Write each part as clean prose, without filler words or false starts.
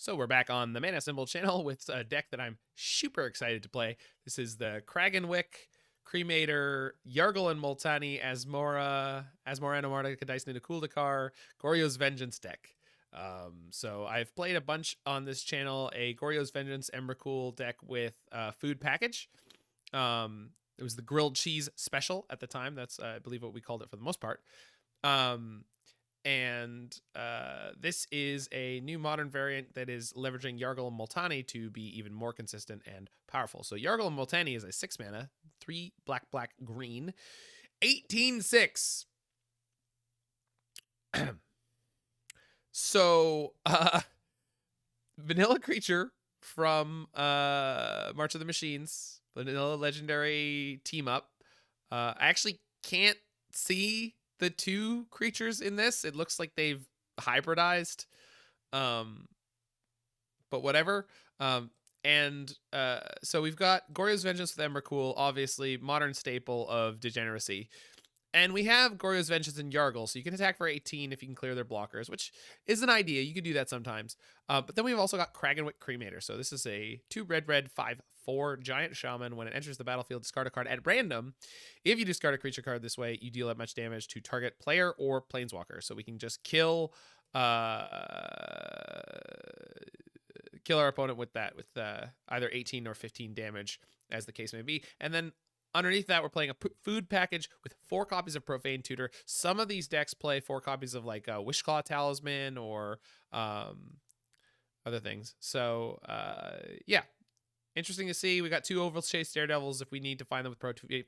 So we're back on the Mana Symbol channel with a deck that I'm super excited to play. This is the Cragganwick Cremator, Yargle and Multani, Asmoranomardicadaistinaculdacar, Goryo's Vengence deck. So I've played a bunch on this channel, a Goryo's Vengeance Emrakul deck with food package. It was the grilled cheese special at the time. That's, I believe, what we called it for the most part. This is a new modern variant that is leveraging Yargle and Multani to be even more consistent and powerful. So Yargle and Multani is a 6 mana, 3 black, green, 18/6. So, vanilla creature from March of the Machines, vanilla legendary team up. I actually can't see the two creatures in this. It looks like they've hybridized, but whatever. So we've got Goryo's Vengeance with Emrakul, obviously modern staple of degeneracy, and we have Goryo's Vengeance and Yargle, so you can attack for 18 if you can clear their blockers, which is an idea. You could do that sometimes. But then we've also got Cragganwick Cremator. So this is a 2 red 5/4 giant shaman. When it enters the battlefield, discard a card at random. If you discard a creature card this way, you deal that much damage to target player or planeswalker. So we can just kill our opponent with that, with either 18 or 15 damage, as the case may be. And then underneath that, we're playing a food package with 4 copies of Profane Tutor. Some of these decks play 4 copies of like a Wishclaw Talisman or other things. So yeah, interesting to see. We got 2 Ovalchase Daredevils. If we need to find them with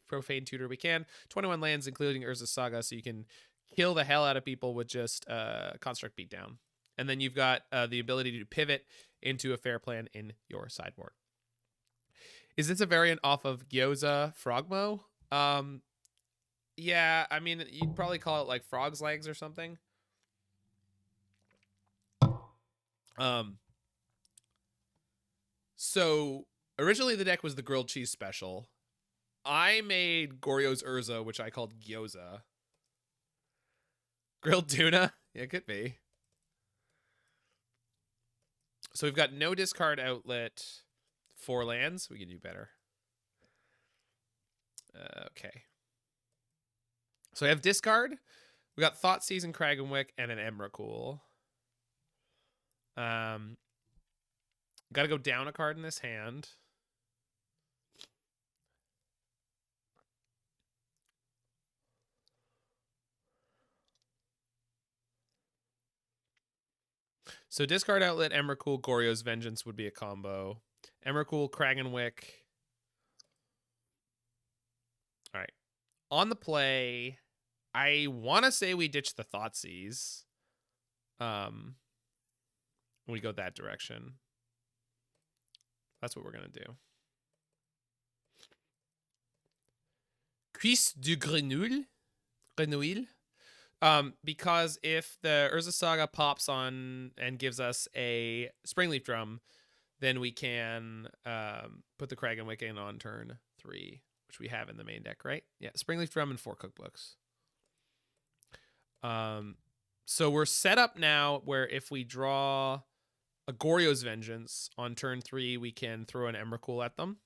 Profane Tutor, we can. 21 lands, including Urza's Saga, so you can kill the hell out of people with just Construct Beatdown. And then you've got the ability to pivot into a fair plan in your sideboard. Is this a variant off of Gyoza Frogmo? Yeah, I mean, you'd probably call it like Frog's Legs or something. So originally the deck was the grilled cheese special. I made Goryo's Urza, which I called Gyoza. Grilled tuna? Yeah, it could be. So we've got no discard outlet, 4 lands. We can do better. Okay. So I have discard. We got Thoughtseize and Cragganwick and an Emrakul. Got to go down a card in this hand. So discard outlet, Emrakul, Goryo's Vengeance would be a combo. Emrakul, Cragganwick. All right. On the play, I want to say we ditch the Thoughtseize. We go that direction. That's what we're going to do. Cuisse du Grenouille. Because if the Urza Saga pops on and gives us a Springleaf Drum, then we can put the Cragganwick in on turn 3, which we have in the main deck, right? Yeah, Springleaf Drum and 4 cookbooks. So we're set up now where if we draw a Goryo's Vengeance on turn 3, we can throw an Emrakul at them.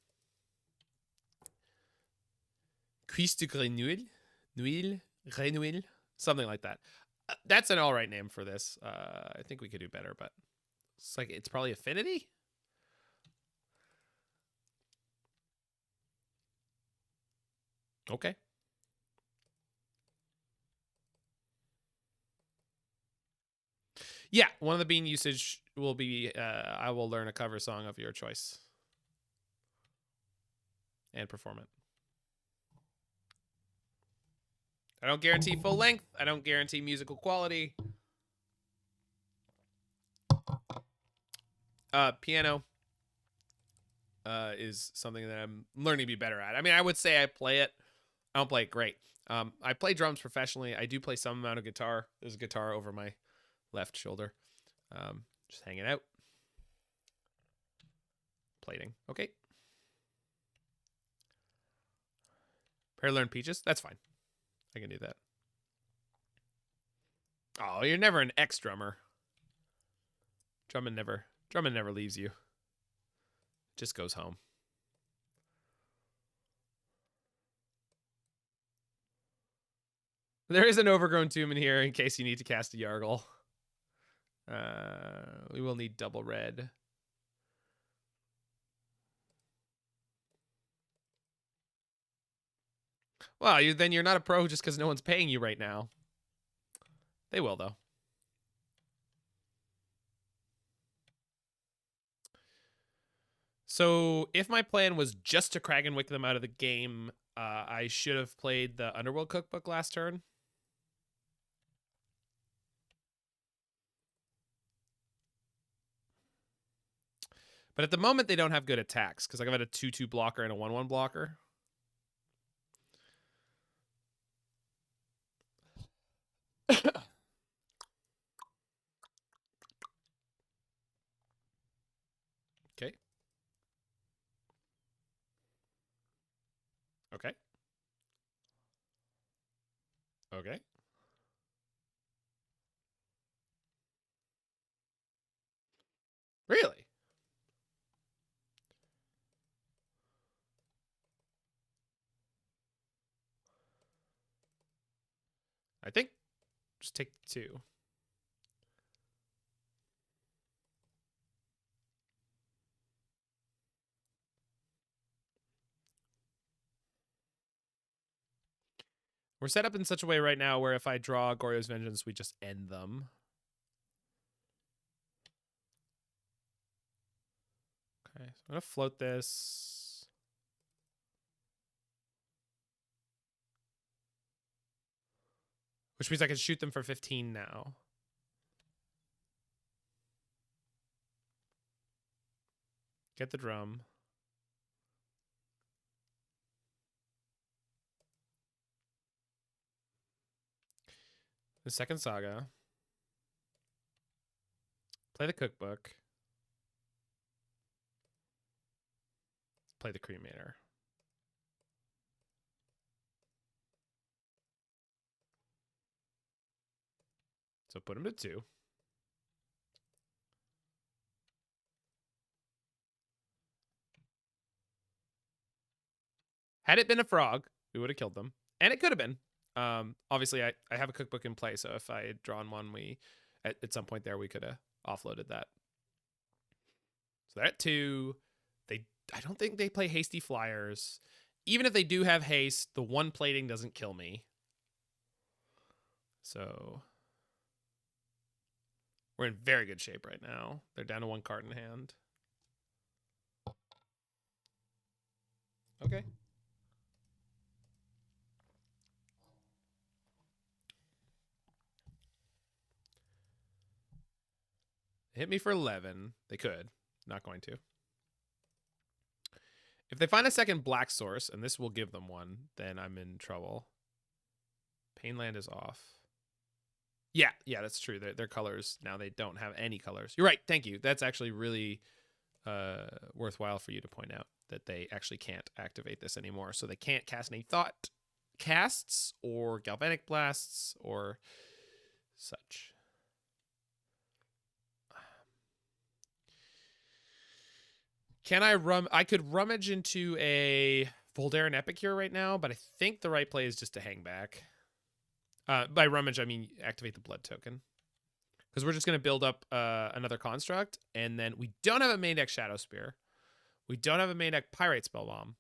Cuisse du Grenouille? Grenouille? Something like that. That's an all right name for this. I think we could do better, but it's like, it's probably Affinity. Okay. Yeah, one of the bean usage will be, I will learn a cover song of your choice and perform it. I don't guarantee full length. I don't guarantee musical quality. Piano is something that I'm learning to be better at. I mean, I would say I play it. I don't play it great. I play drums professionally. I do play some amount of guitar. There's a guitar over my left shoulder. Just hanging out. Plating. Okay. Prayer Learn Peaches. That's fine. I can do that. Oh, you're never an ex-drummer. Drumming never Drummond never leaves you. Just goes home. There is an Overgrown Tomb in here in case you need to cast a Yargle. We will need double red. Well, then you're not a pro just because no one's paying you right now. They will, though. So if my plan was just to Cragganwick them out of the game, I should have played the Underworld Cookbook last turn. But at the moment, they don't have good attacks because I've got a 2/2 blocker and a 1/1 blocker. Okay. Okay. Okay. Really? I think just take 2. We're set up in such a way right now where if I draw Goryo's Vengeance, we just end them. Okay, so I'm going to float this. Which means I can shoot them for 15 now. Get the drum. The second saga. Play the cookbook. Play the cremator. So put him to 2. Had it been a frog, we would have killed them. And it could have been. Obviously, I have a cookbook in play, so if I had drawn one, at some point there, we could have offloaded that. So they're at 2. I don't think they play hasty flyers. Even if they do have haste, the 1 plating doesn't kill me. So we're in very good shape right now. They're down to 1 card in hand. Okay. Hit me for 11. They could. Not going to. If they find a second black source, and this will give them one, then I'm in trouble. Painland is off. Yeah, that's true. Their colors, now they don't have any colors. You're right. Thank you. That's actually really worthwhile for you to point out that they actually can't activate this anymore. So they can't cast any thought casts or galvanic blasts or such. Can I could rummage into a Voldaren Epicure right now, but I think the right play is just to hang back. By rummage, I mean activate the blood token. Because we're just going to build up another construct, and then we don't have a main deck Shadow Spear. We don't have a main deck Pyrite Spellbomb.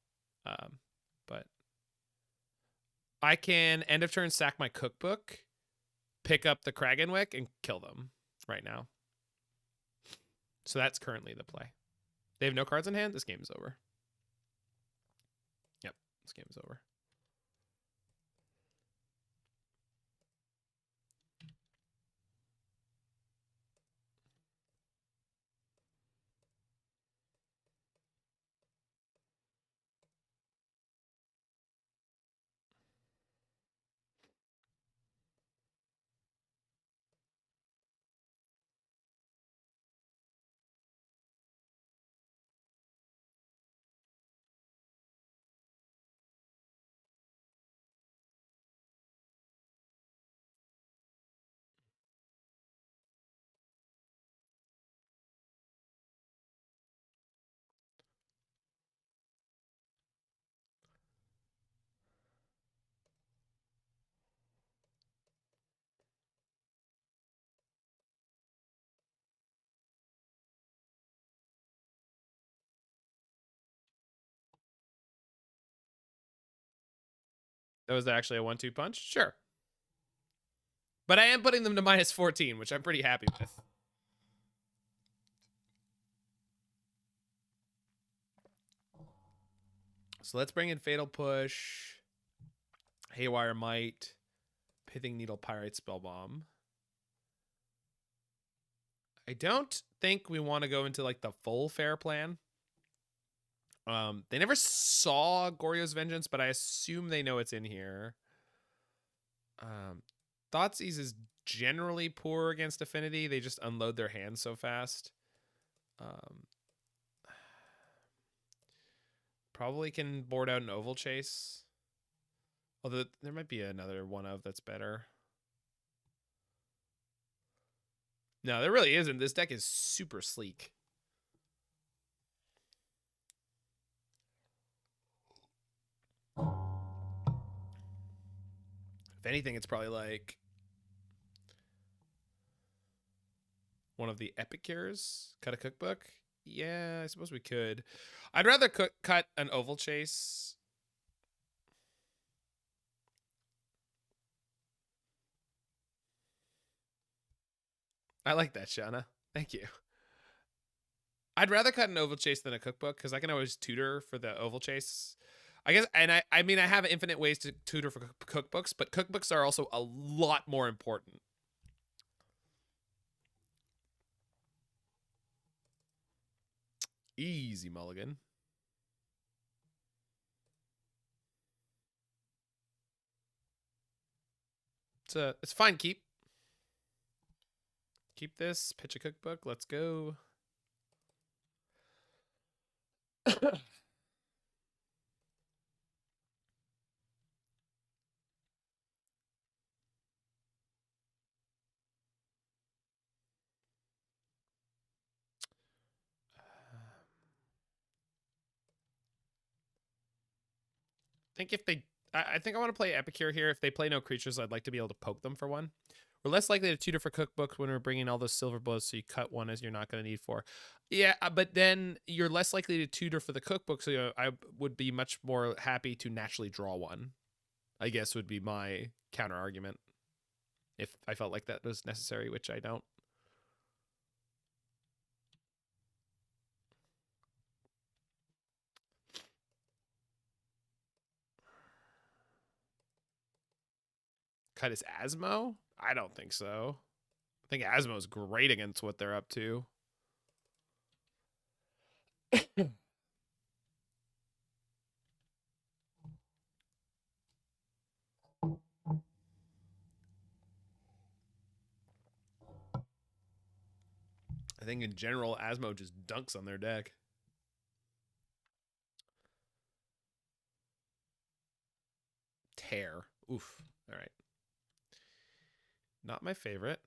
But I can end of turn sack my cookbook, pick up the Cragganwick, and kill them right now. So that's currently the play. They have no cards in hand. This game is over. Yep, this game is over. That was actually a 1-2 punch? Sure. But I am putting them to -14, which I'm pretty happy with. So let's bring in Fatal Push, Haywire Mite, Pithing Needle, Pyrite Spellbomb. I don't think we want to go into like the full fair plan. They never saw Goryo's Vengeance, but I assume they know it's in here. Thoughtseize is generally poor against Affinity. They just unload their hands so fast. Probably can board out an Ovalchase. Although there might be another one of that's better. No, there really isn't. This deck is super sleek. If anything, it's probably like one of the Epicures. Cut a cookbook. Yeah, I suppose we could. I'd rather cut an Ovalchase. I like that, Shauna. Thank you. I'd rather cut an Ovalchase than a cookbook because I can always tutor for the Ovalchase. I guess, and I mean, I have infinite ways to tutor for cookbooks, but cookbooks are also a lot more important. Easy mulligan. It's fine. Keep this. Pitch a cookbook. Let's go. I think I want to play Epicure here. If they play no creatures, I'd like to be able to poke them for one. We're less likely to tutor for cookbooks when we're bringing all those silver blows, so you cut one as you're not going to need 4. Yeah, but then you're less likely to tutor for the cookbook, so I would be much more happy to naturally draw one, I guess would be my counter argument. If I felt like that was necessary, which I don't. Cut his Asmo? I don't think so. I think Asmo's great against what they're up to. I think in general, Asmo just dunks on their deck. Tear. Oof. All right. Not my favorite.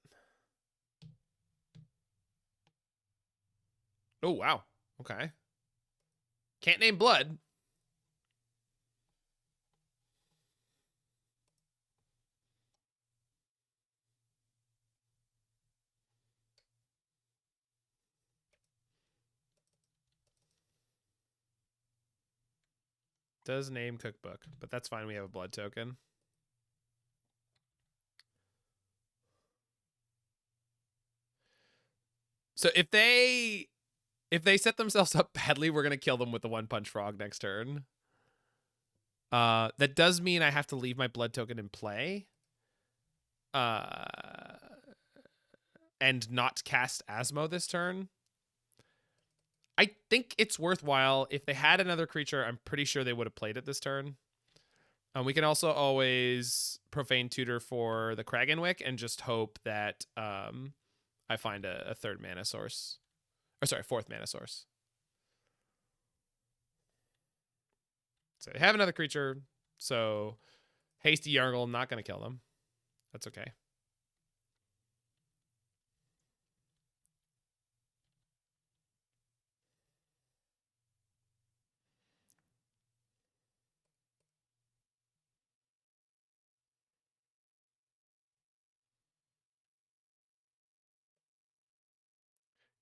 Oh, wow. Okay. Can't name blood. Does name cookbook, but that's fine. We have a blood token. So if they set themselves up badly, we're gonna kill them with the 1-punch frog next turn. That does mean I have to leave my blood token in play. And not cast Asmo this turn. I think it's worthwhile. If they had another creature, I'm pretty sure they would have played it this turn. We can also always Profane Tutor for the Cragganwick and just hope that I find a 3rd mana source. Or sorry, 4th mana source. So they have another creature, so Hasty Yargle, not going to kill them. That's okay.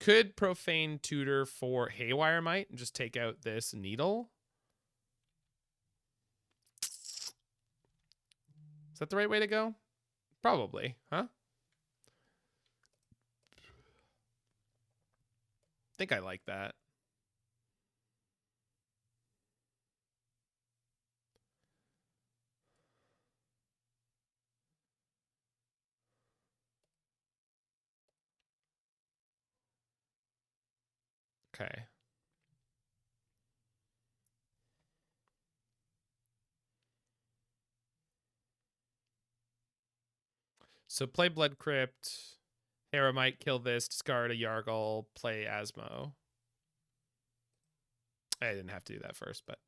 Could Profane Tutor for Haywire Mite and just take out this Needle. that the right way to go? Probably, huh? I think I like that. Okay. So play Blood Crypt. Haywire Mite, kill this, discard a Yargle, play Asmo. I didn't have to do that first, but.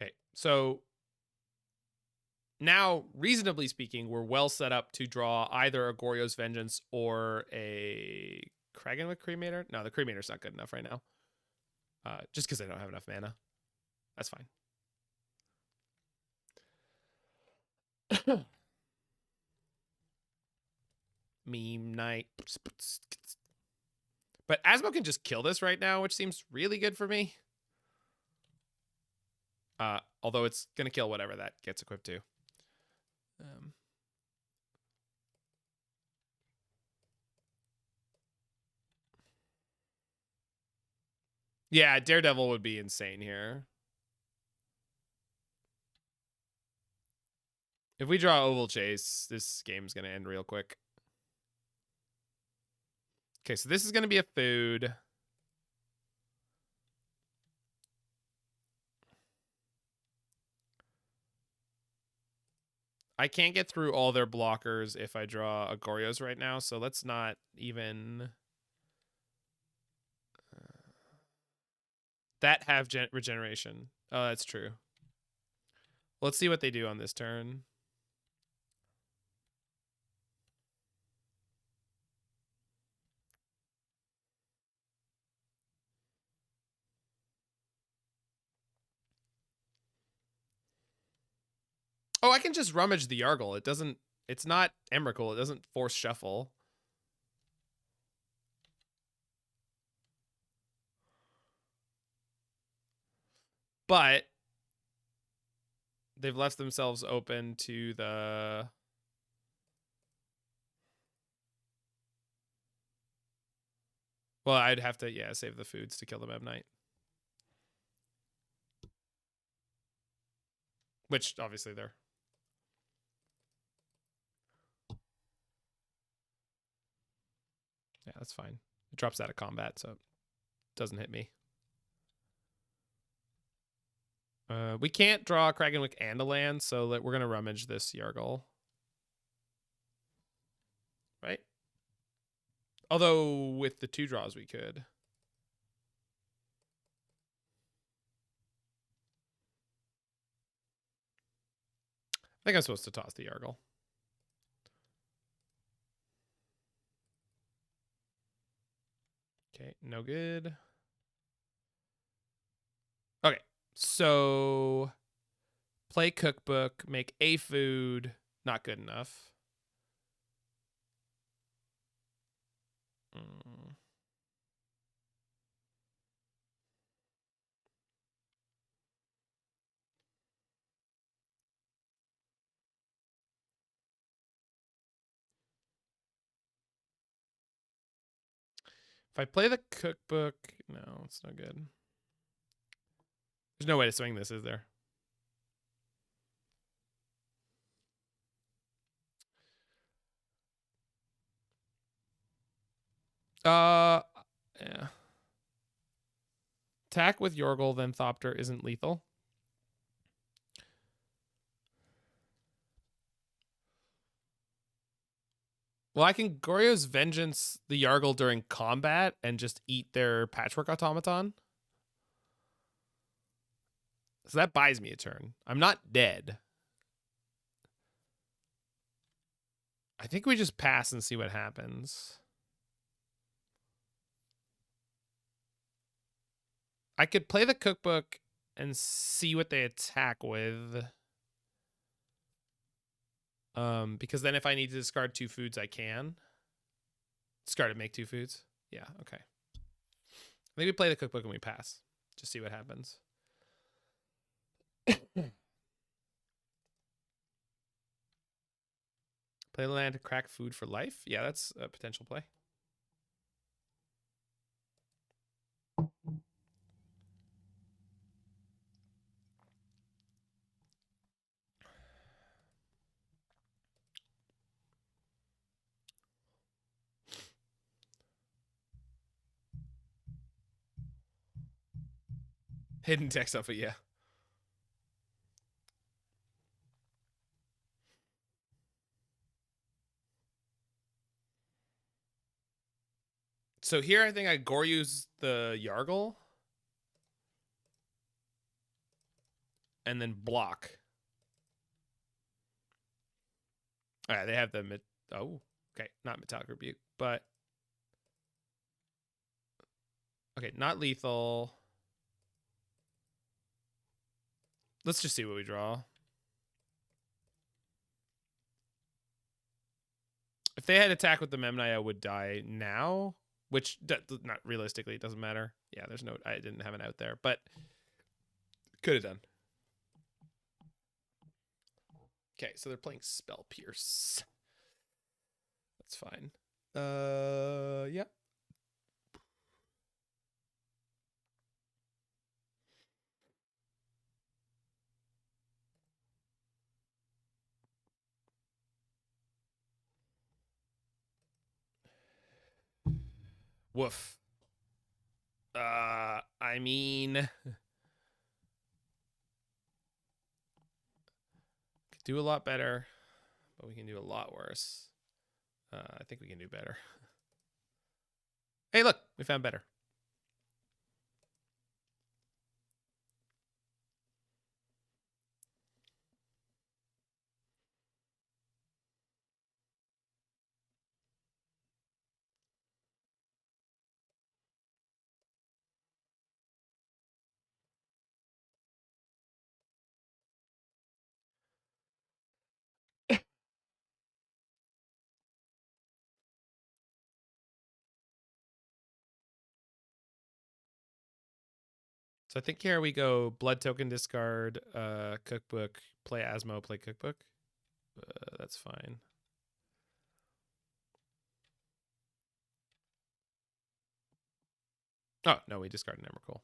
Okay, so now, reasonably speaking, we're well set up to draw either a Goryo's Vengeance or a Cragganwick Cremator. No, the Cremator's not good enough right now. Just because I don't have enough mana. That's fine. Meme night. But Asmo can just kill this right now, which seems really good for me. Although it's going to kill whatever that gets equipped to. Yeah, Daredevil would be insane here. If we draw Ovalchase, this game's going to end real quick. Okay, so this is going to be a food. I can't get through all their blockers if I draw a Goryo's right now, so let's not even... that have regeneration. Oh, that's true. Let's see what they do on this turn. Oh, I can just rummage the Yargle. It doesn't... it's not Emrakul. It doesn't force shuffle. But they've left themselves open to the... well, I'd have to, yeah, save the foods to kill the Meb Knight. Which, obviously, they're... yeah, that's fine. It drops out of combat, so it doesn't hit me. We can't draw Cragganwick and a land, so we're going to rummage this Yargle. Right? Although, with the 2 draws, we could. I think I'm supposed to toss the Yargle. Okay, no good. Okay, so play cookbook, make a food, not good enough. If I play the cookbook, no, it's no good. There's no way to swing this, is there? Yeah. Attack with Yargle, then Thopter isn't lethal. Well, I can Goryo's Vengeance the Yargle during combat and just eat their Patchwork Automaton. So that buys me a turn. I'm not dead. I think we just pass and see what happens. I could play the cookbook and see what they attack with. Because then if I need to discard 2 foods, I can. Discard and make 2 foods. Yeah, okay. I think we play the cookbook and we pass. Just see what happens. Play the land to crack food for life. Yeah, that's a potential play. Hidden text of it, yeah. So here I think I Goryo's the Yargle. And then block. All right, they have the okay, not Metallic Rebuke, but okay, not lethal. Let's just see what we draw. If they had attack with the Memnite, I would die now, which not realistically, it doesn't matter. Yeah, there's no, I didn't have an out there, but could have done. Okay, so they're playing Spell Pierce. That's fine. Yeah. Woof. I mean, could do a lot better, but we can do a lot worse. I think we can do better. Hey, look, we found better. So I think here we go blood token discard, cookbook, play Asmo, play cookbook. That's fine. Oh, no, we discard an Emrakul.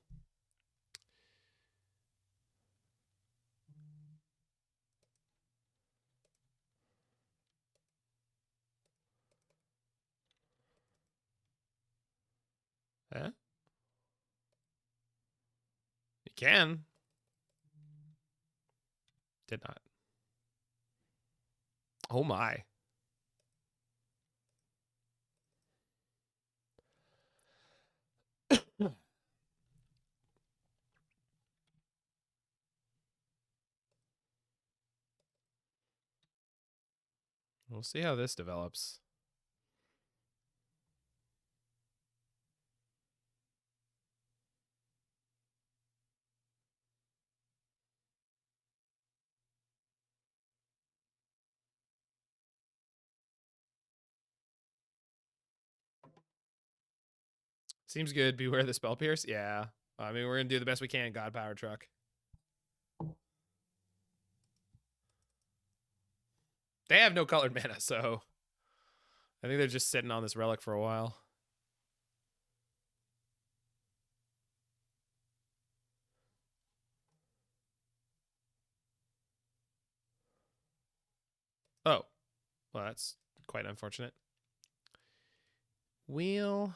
Huh? You can. Did not. Oh my. We'll see how this develops. Seems good. Beware the Spell Pierce. Yeah. I mean, we're going to do the best we can. God Power Truck. They have no colored mana, so I think they're just sitting on this relic for a while. Oh. Well, that's quite unfortunate. Wheel.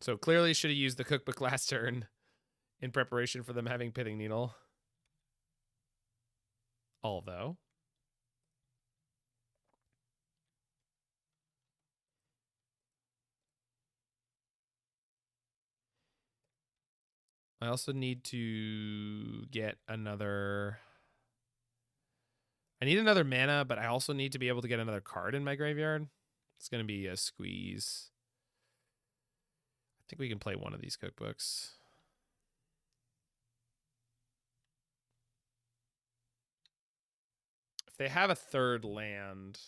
So clearly should have used the cookbook last turn in preparation for them having Pithing Needle. Although. I also need to get another... I need another mana, but I also need to be able to get another card in my graveyard. It's going to be a squeeze. think we can play one of these cookbooks. If they have a third land,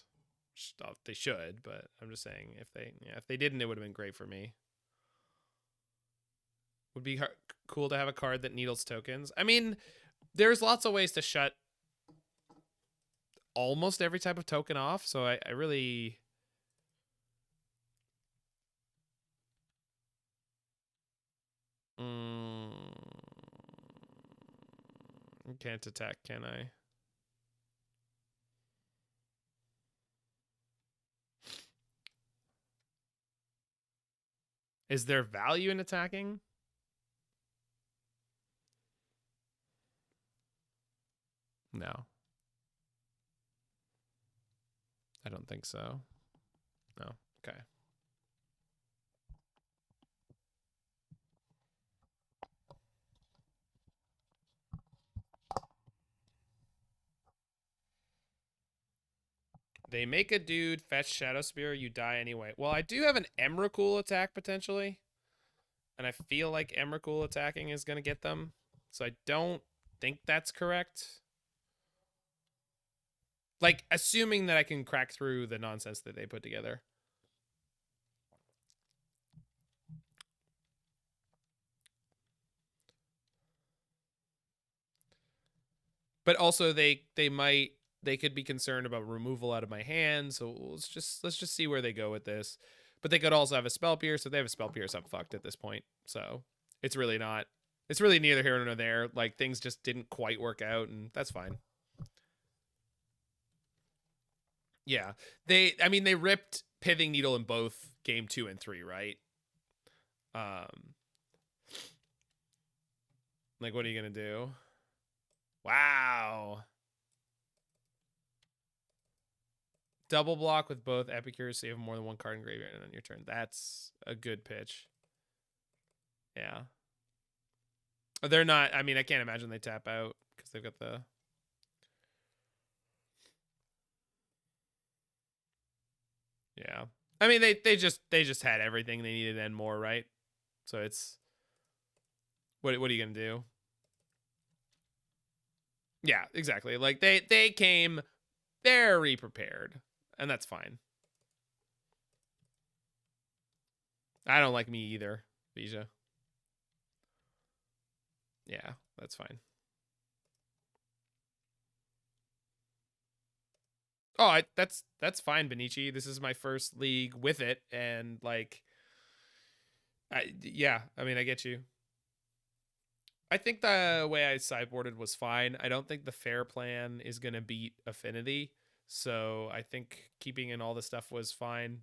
they should, but I'm just saying if they didn't, it would have been great for me. Would be cool to have a card that needles tokens. I mean, there's lots of ways to shut almost every type of token off, so I really... Can't attack, can I? Is there value in attacking? No. I don't think so. No. Okay. They make a dude fetch Shadow Spear, you die anyway. Well, I do have an Emrakul attack potentially. And I feel like Emrakul attacking is going to get them. So I don't think that's correct. Like, assuming that I can crack through the nonsense that they put together. But also they could be concerned about removal out of my hand, so let's just see where they go with this. But they could also have a Spell Pierce. If they have a Spell Pierce, I'm fucked at this point. So it's really neither here nor there. Like, things just didn't quite work out, and that's fine. Yeah. They ripped Pithing Needle in both game 2 and 3, right? Like, what are you gonna do? Wow. Double block with both Epicures, so you have more than one card in graveyard on your turn. That's a good pitch. Yeah. They're not... I mean, I can't imagine they tap out because they've got the... Yeah. I mean, they just had everything they needed and more, right? So it's... What are you going to do? Yeah, exactly. Like, they came very prepared, and that's fine. I don't like me either, Vija. Yeah, that's fine. Oh, that's fine, Benici. This is my first league with it, and like, yeah. I mean, I get you. I think the way I sideboarded was fine. I don't think the fair plan is gonna beat Affinity, so I think keeping in all the stuff was fine.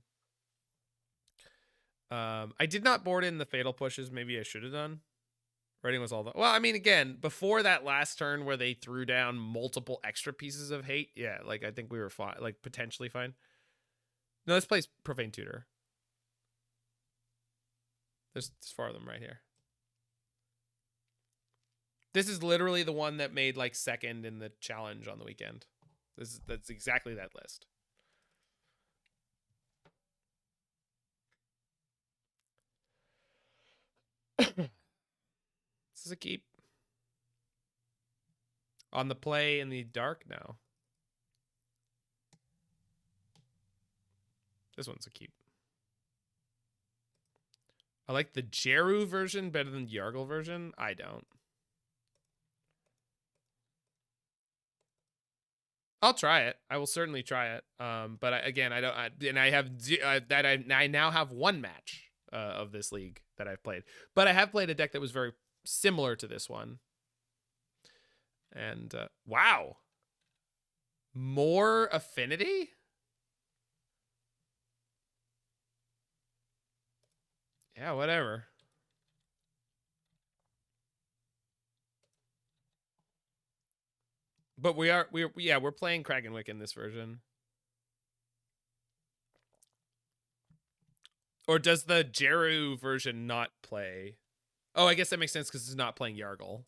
I did not board in the fatal pushes. Maybe I should have done. Writing was all the... Well, I mean, again, before that last turn where they threw down multiple extra pieces of hate, yeah, like, I think we were fine, like, potentially fine. No, let's play Profane Tutor. There's 4 of them right here. This is literally the one that made, like, second in the challenge on the weekend. That's exactly that list. This is a keep. On the play in the dark now. This one's a keep. I like the Jeru version better than the Yargle version. I don't. I'll try it. I will certainly try it. But I now have one match of this league that I've played. But I have played a deck that was very similar to this one. And wow, more affinity. Yeah, whatever. But we're playing Cragganwick in this version. Or does the Jeru version not play? Oh, I guess that makes sense because it's not playing Yargle.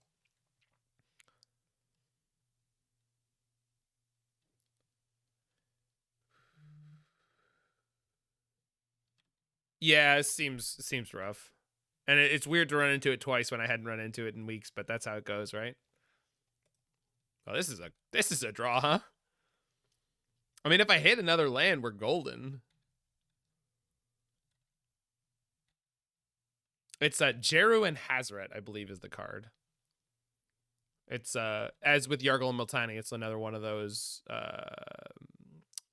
Yeah, it seems rough. And it's weird to run into it twice when I hadn't run into it in weeks, but that's how it goes, right? Oh, this is a draw, huh? I mean, if I hit another land, we're golden. It's Jeru and Hazaret, I believe, is the card. It's as with Yargle and Multani, it's another one of those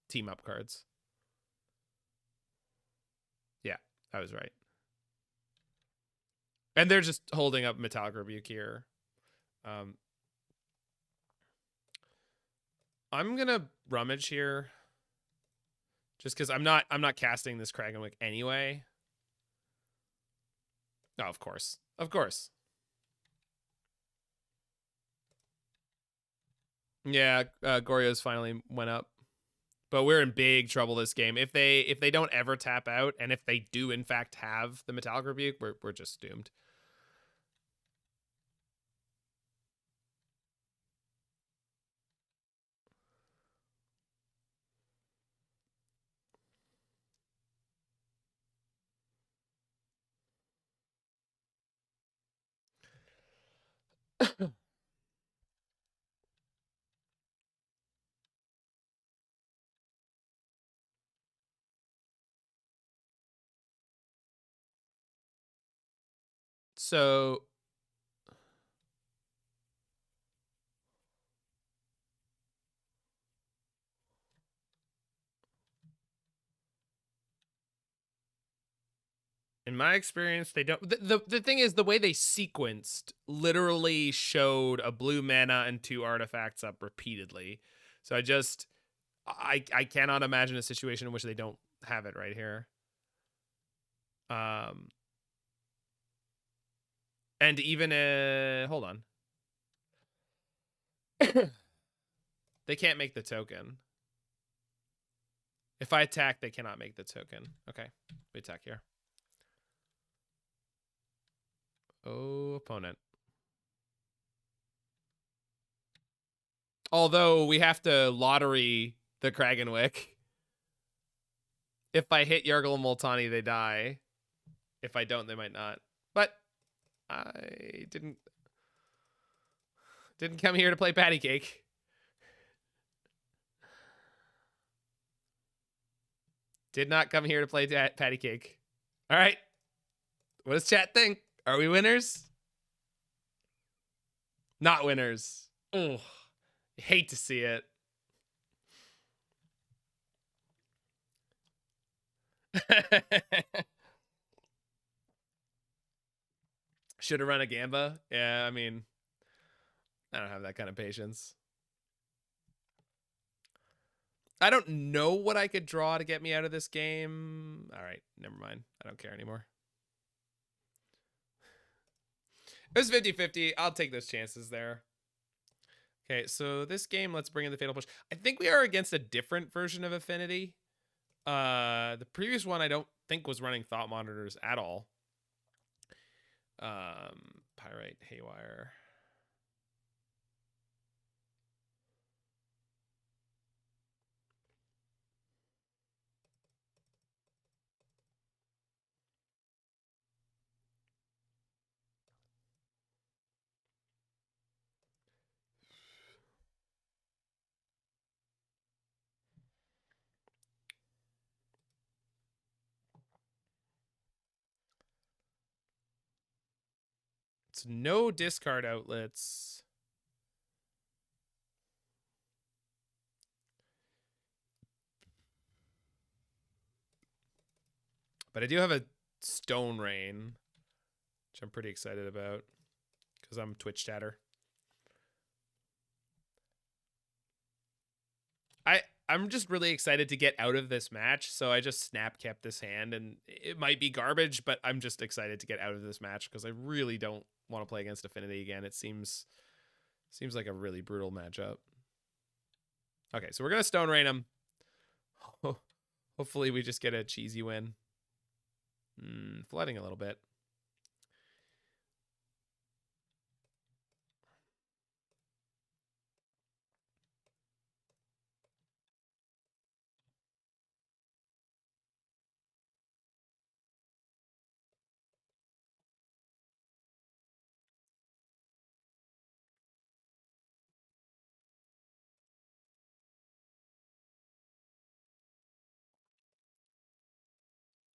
team up cards. Yeah, I was right. And they're just holding up Metallic Rebuke here. I'm gonna rummage here, just because I'm not casting this Cragganwick anyway. No, of course. Yeah, Goryo's finally went up. But we're in big trouble this game. If they don't ever tap out, and if they do in fact have the Metallic Rebuke, we're just doomed. So in my experience, they don't. The thing is, the way they sequenced literally showed a blue mana and 2 artifacts up repeatedly. So I cannot imagine a situation in which they don't have it right here. And even hold on. They can't make the token. If I attack, they cannot make the token. Okay, we attack here. Oh, opponent. Although we have to lottery the Cragganwick. If I hit Yargle and Multani, they die. If I don't, they might not. But I didn't come here to play patty cake. Did not come here to play patty cake. All right. What does chat think? Are we winners? Not winners. Ugh. Hate to see it. Should have run a Gamba. Yeah, I mean, I don't have that kind of patience. I don't know what I could draw to get me out of this game. All right, never mind. I don't care anymore. It was 50-50. I'll take those chances there. Okay, so this game, let's bring in the Fatal Push. I think we are against a different version of Affinity. The previous one I don't think was running Thought Monitors at all. Pyrite, Haywire. It's no discard outlets. But I do have a Stone Rain, which I'm pretty excited about because I'm Twitch chatter. I'm just really excited to get out of this match, so I just snap kept this hand, and it might be garbage, but I'm just excited to get out of this match because I really don't want to play against Affinity again. It seems like a really brutal matchup. Okay, so we're gonna Stone Rain him. Hopefully we just get a cheesy win. Flooding a little bit.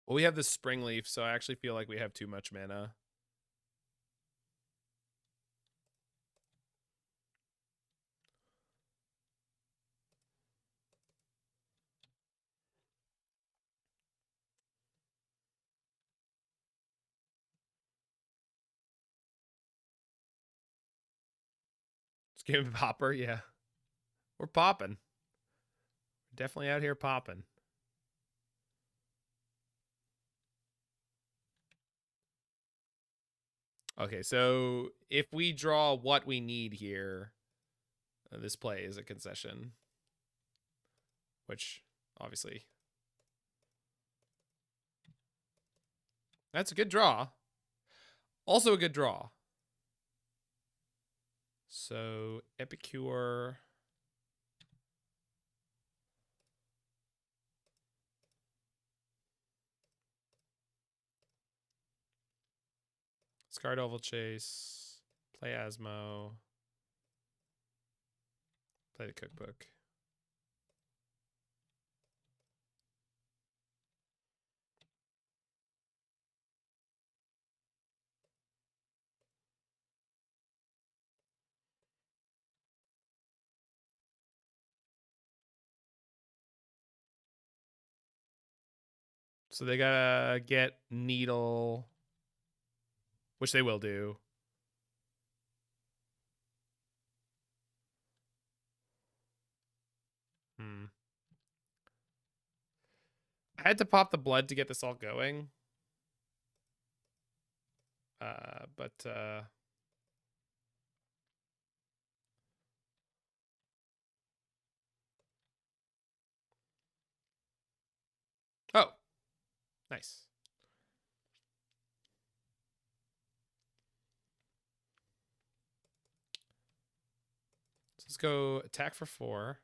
Well, we have the Springleaf, so I actually feel like we have too much mana. Let's give him a popper, yeah. We're popping. Definitely out here popping. Okay, so if we draw what we need here, this play is a concession. Which, obviously. That's a good draw. Also a good draw. So, Epicure. Discard Ovalchase. Play Asmo. Play the Cookbook. So they gotta get Needle, which they will do. I had to pop the blood to get this all going. Oh, nice. So let's go attack for 4.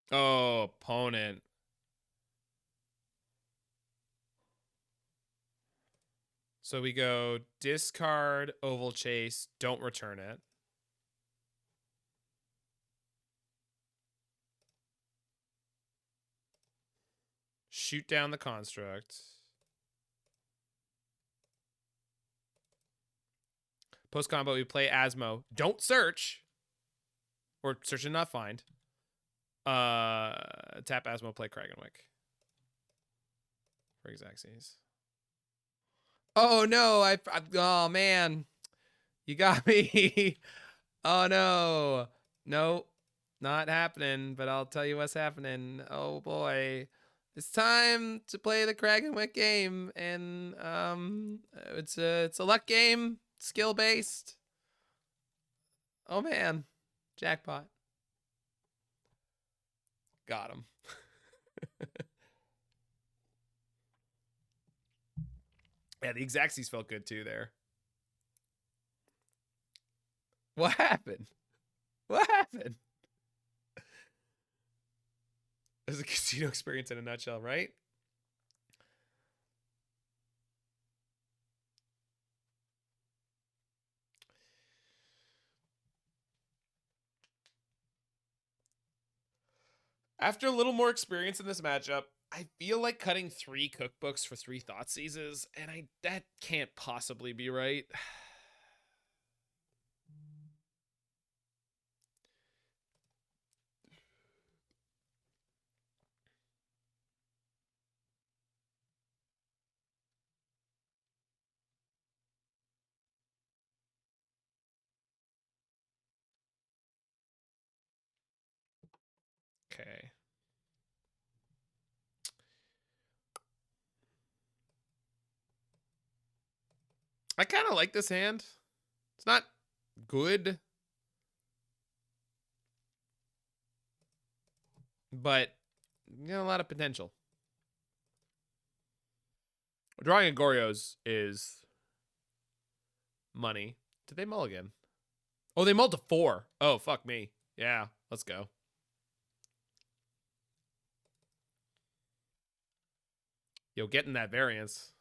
Oh, opponent. So we go discard Ovalchase, don't return it. Shoot down the construct. Post combo, we play Asmo. Don't search. Or search and not find. Tap Asmo, play Cragganwick. For Xaxes. Oh no, oh man. You got me. Oh no. Nope. Not happening, but I'll tell you what's happening. Oh boy. It's time to play the Cragganwick game, and it's a luck game, skill based. Oh man, jackpot. Got him. Yeah, the Xaxes felt good too there. What happened? What happened? It was a casino experience in a nutshell, right? After a little more experience in this matchup, I feel like cutting 3 cookbooks for 3 Thoughtseizes, and that can't possibly be right. Okay. I kind of like this hand. It's not good, but a lot of potential. Drawing a Goryo's is money. Did they mulligan? Oh, they mulled to 4. Oh, fuck me. Yeah, let's go. Yo, getting that variance.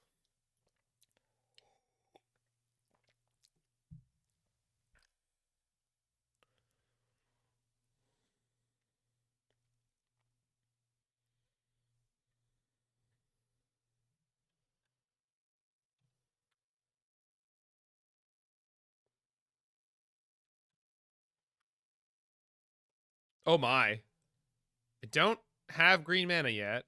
Oh my. I don't have green mana yet.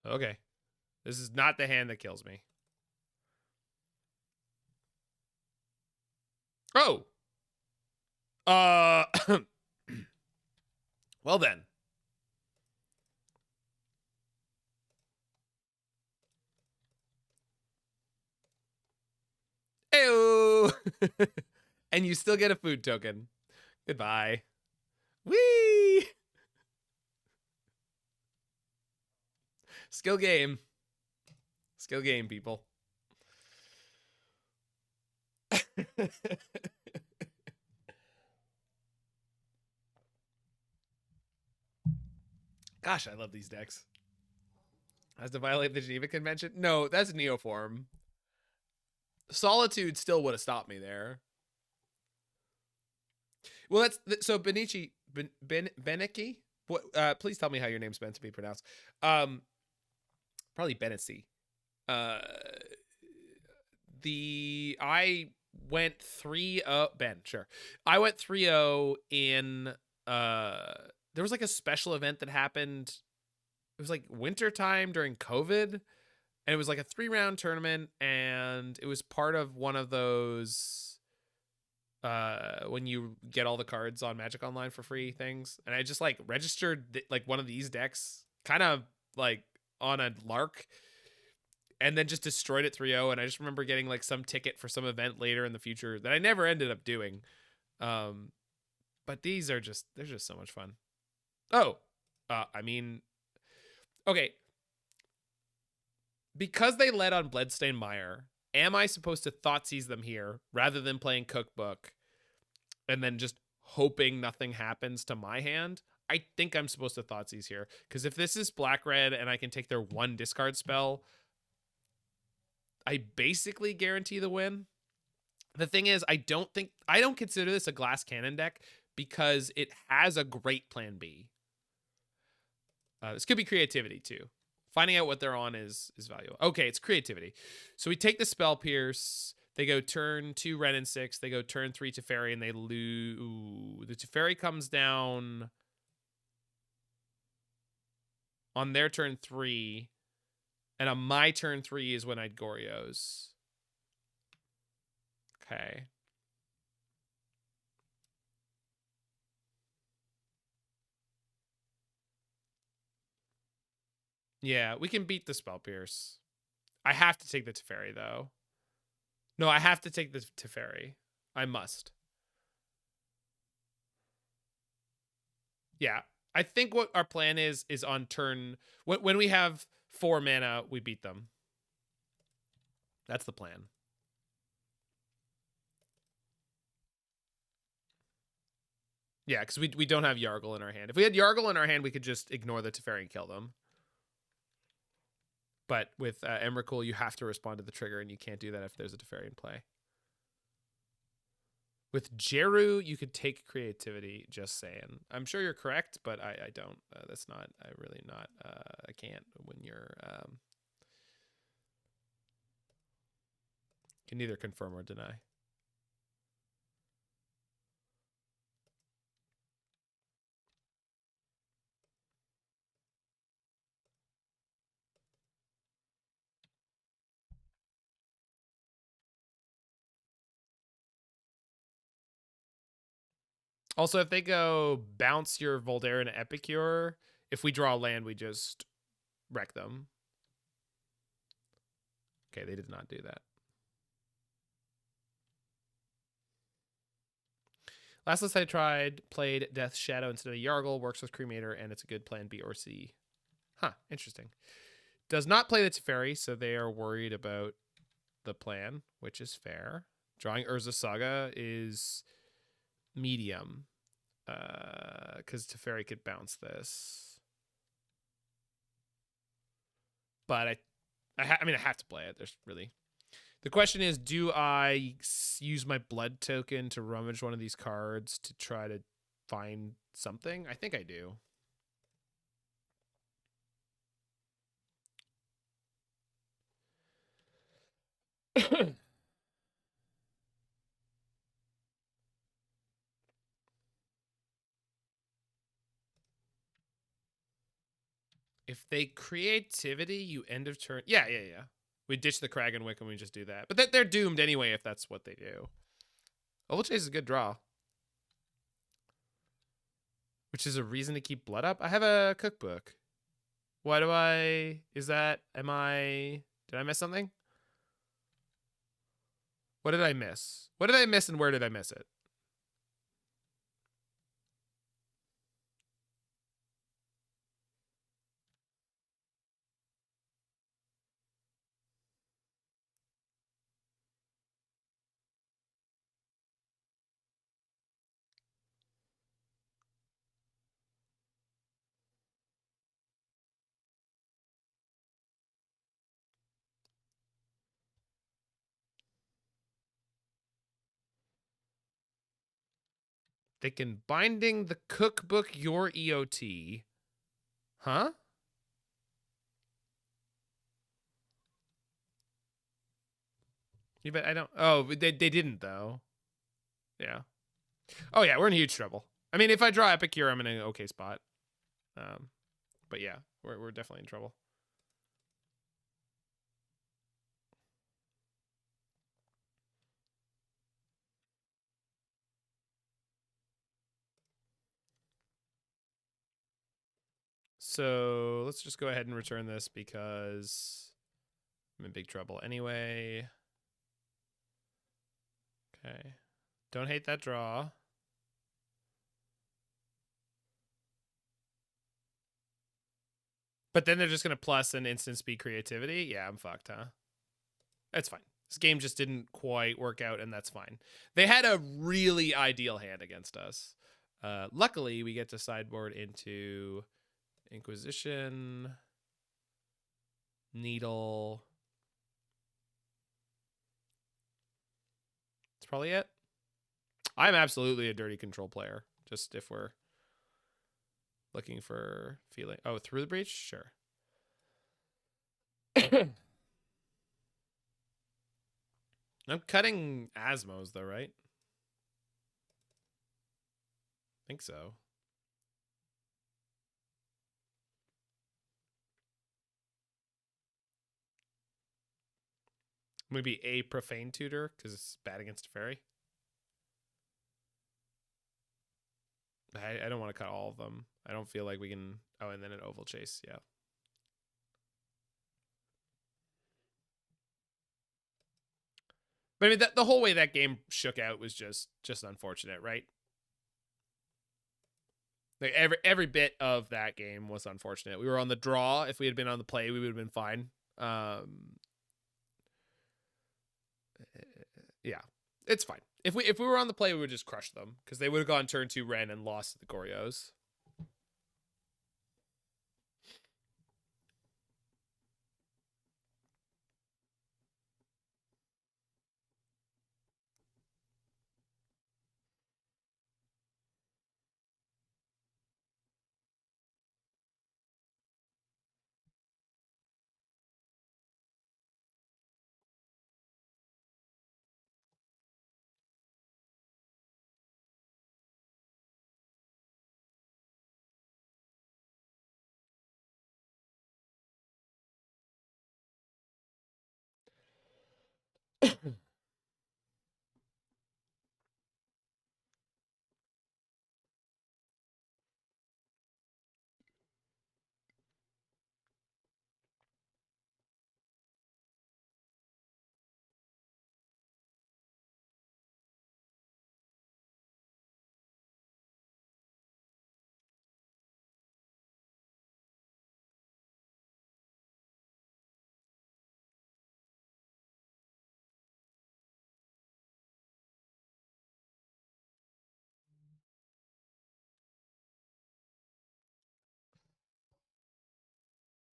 Okay. This is not the hand that kills me. Oh. Well then. Ew. And you still get a food token. Goodbye. Whee! Skill game. Skill game, people. Gosh, I love these decks. Has to violate the Geneva Convention? No, that's Neoform. Solitude still would have stopped me there. Well, that's so Benici Beneki. What? Please tell me how your name's meant to be pronounced. Probably Benesi. I went 3-0. Ben, sure. I went 3-0 in. There was like a special event that happened. It was like wintertime during COVID, and it was like a 3-round tournament, and it was part of one of those when you get all the cards on Magic Online for free things. And I just like registered like one of these decks kind of like on a lark, and then just destroyed it 3-0. And I just remember getting like some ticket for some event later in the future that I never ended up doing. But these are just, they're just so much fun. Oh, I mean, okay. Because they led on Bloodstained Mire, am I supposed to Thoughtseize them here rather than playing Cookbook and then just hoping nothing happens to my hand? I think I'm supposed to Thoughtseize here, because if this is black-red and I can take their one discard spell, I basically guarantee the win. The thing is, I don't consider this a glass cannon deck because it has a great plan B. This could be creativity too. Finding out what they're on is valuable. Okay, it's creativity. So we take the Spell Pierce. They go turn 2 Ren and 6. They go turn 3 Teferi, and they lose. Ooh, the Teferi comes down on their turn 3. And on my turn 3 is when I'd Goryo's. Okay. Yeah, we can beat the Spell Pierce. I have to take the Teferi, though. No, I have to take the Teferi. I must. Yeah. I think what our plan is on turn... When we have 4 mana, we beat them. That's the plan. Yeah, because we don't have Yargle in our hand. If we had Yargle in our hand, we could just ignore the Teferi and kill them. But with Emrakul, you have to respond to the trigger, and you can't do that if there's a Teferi in play. With Jeru, you could take creativity, just saying. I'm sure you're correct, but I don't. That's not, I really not, I can't when you're, can neither confirm or deny. Also, if they go bounce your Voldaren Epicure, if we draw land, we just wreck them. Okay, they did not do that. Last list I tried, played Death Shadow instead of Yargle, works with Cremator, and it's a good plan B or C. Huh, interesting. Does not play the Teferi, so they are worried about the plan, which is fair. Drawing Urza Saga is medium, because Teferi could bounce this. But I mean, I have to play it. There's really... The question is, do I use my blood token to rummage one of these cards to try to find something? I think I do. If they creativity, you end of turn. Yeah. We ditch the Cragganwick and we just do that. But they're doomed anyway if that's what they do. Ovalchase is a good draw. Which is a reason to keep blood up. I have a cookbook. Why do I... Is that... Am I... Did I miss something? What did I miss? What did I miss and where did I miss it? They can binding the cookbook your EOT. Huh? You bet I don't. Oh, they didn't though. Yeah. Oh yeah, we're in huge trouble. I mean, if I draw Epicure, I'm in an okay spot. But yeah, we're definitely in trouble. So let's just go ahead and return this because I'm in big trouble anyway. Okay. Don't hate that draw. But then they're just going to plus an instant speed creativity. Yeah, I'm fucked, huh? That's fine. This game just didn't quite work out, and that's fine. They had a really ideal hand against us. Luckily, we get to sideboard into Inquisition, Needle. That's probably it. I'm absolutely a dirty control player, just if we're looking for feeling. Oh, through the breach? Sure. I'm cutting Asmos, though, right? I think so. Maybe a Profane Tutor, because it's bad against a fairy. I don't want to cut all of them. I don't feel like we can... Oh, and then an Ovalchase, yeah. But I mean, the whole way that game shook out was just unfortunate, right? Like every bit of that game was unfortunate. We were on the draw. If we had been on the play, we would have been fine. Yeah, it's fine. If we were on the play, we would just crush them because they would have gone turn 2 Ren and lost to the Goryos.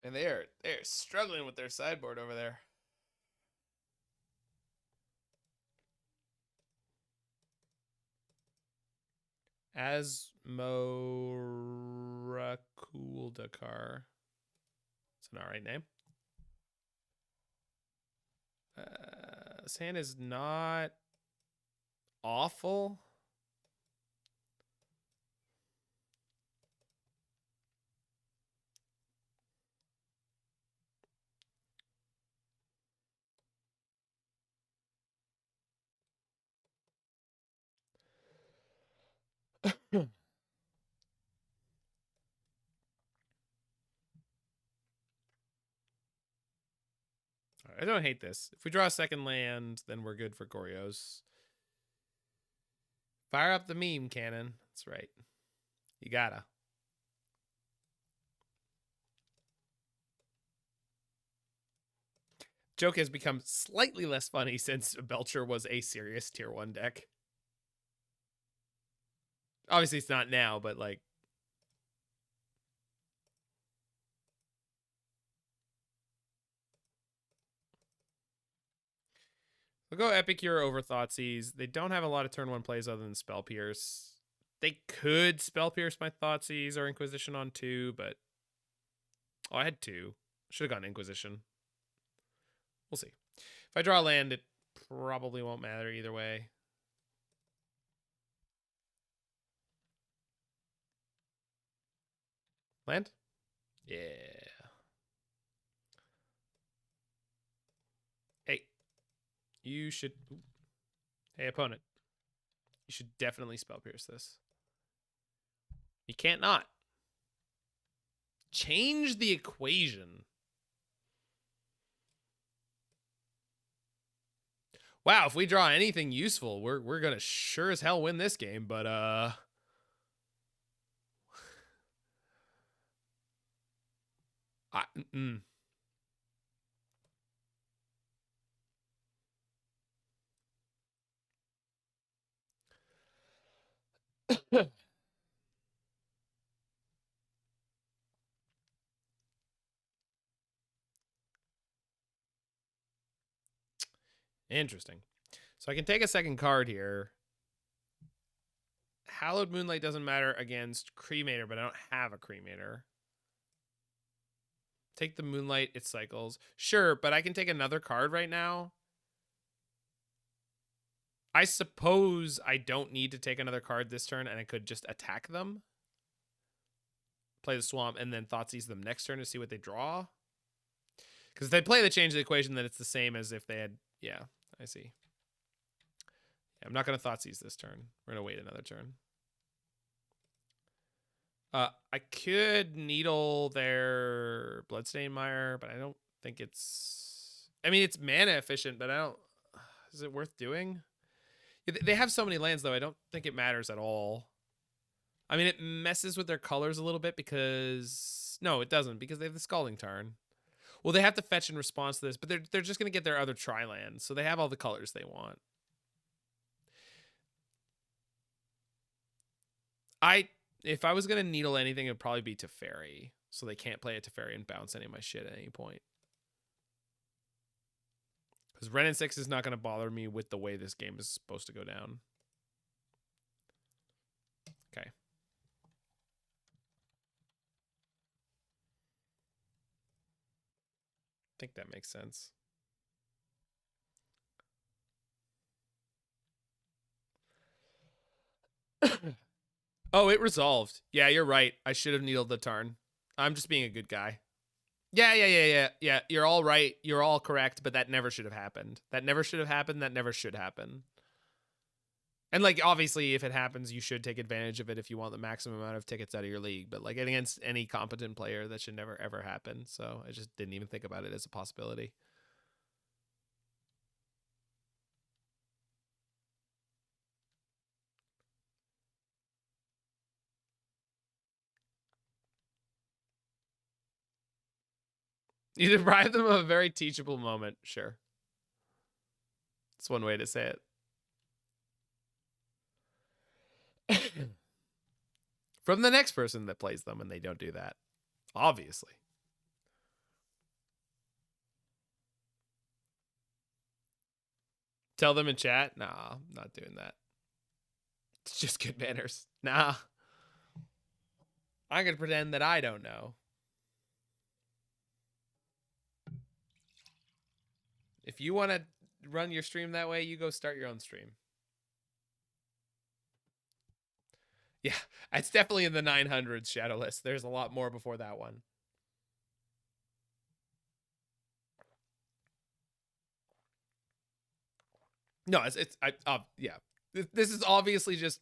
And they're struggling with their sideboard over there. Asmoranomardicadaistinaculdacar. It's an alright name. This hand is not awful. I don't hate this. If we draw a second land, then we're good for Goryos. Fire up the meme cannon. That's right. You gotta. Joke has become slightly less funny since Belcher was a serious tier 1 deck. Obviously, it's not now, but like. We'll go Epicure over Thoughtseize. They don't have a lot of turn 1 plays other than Spell Pierce. They could Spell Pierce my Thoughtseize or Inquisition on 2, but... Oh, I had 2. Should have gone Inquisition. We'll see. If I draw a land, it probably won't matter either way. Land? Yeah. Hey. You should... Hey, opponent. You should definitely Spell Pierce this. You can't not. Change the equation. Wow, if we draw anything useful, we're gonna sure as hell win this game, but Interesting. So I can take a second card here. Hallowed Moonlight doesn't matter against Cremator, but I don't have a Cremator. Take the Moonlight, it cycles. Sure, but I can take another card right now. I suppose I don't need to take another card this turn, and I could just attack them. Play the Swamp, and then Thoughtseize them next turn to see what they draw. Because if they play the change of the equation, then it's the same as if they had... Yeah, I see. Yeah, I'm not going to Thoughtseize this turn. We're going to wait another turn. I could Needle their Bloodstained Mire, but I don't think it's... I mean, it's mana efficient, but I don't... Is it worth doing? They have so many lands, though. I don't think it matters at all. I mean, it messes with their colors a little bit because... No, it doesn't, because they have the Scalding Tarn. Well, they have to fetch in response to this, but they're just going to get their other tri-lands, so they have all the colors they want. If I was going to Needle anything, it would probably be Teferi, so they can't play a Teferi and bounce any of my shit at any point. Because Wrenn and 6 is not going to bother me with the way this game is supposed to go down. Okay. I think that makes sense. Oh, it resolved. Yeah, you're right. I should have Needled the Tarn. I'm just being a good guy. Yeah. You're all right. You're all correct, but that never should have happened. That never should have happened. That never should happen. And, like, obviously, if it happens, you should take advantage of it if you want the maximum amount of tickets out of your league. But, like, against any competent player, that should never, ever happen. So I just didn't even think about it as a possibility. You deprive them of a very teachable moment. Sure. That's one way to say it. From the next person that plays them, and they don't do that. Obviously. Tell them in chat? Nah, I'm not doing that. It's just good manners. Nah. I'm going to pretend that I don't know. If you want to run your stream that way, you go start your own stream. Yeah, it's definitely in the 900s, Shadowless. There's a lot more before that one. No, yeah. This is obviously just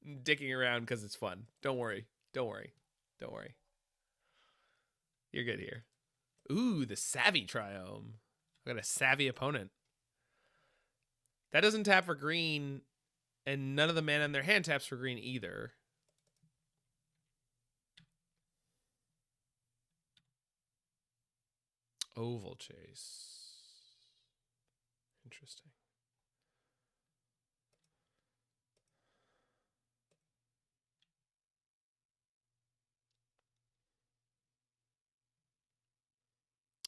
dicking around because it's fun. Don't worry. Don't worry. Don't worry. You're good here. Ooh, the Savvy Triome. I got a savvy opponent. That doesn't tap for green, and none of the mana in their hand taps for green either. Ovalchase. Interesting.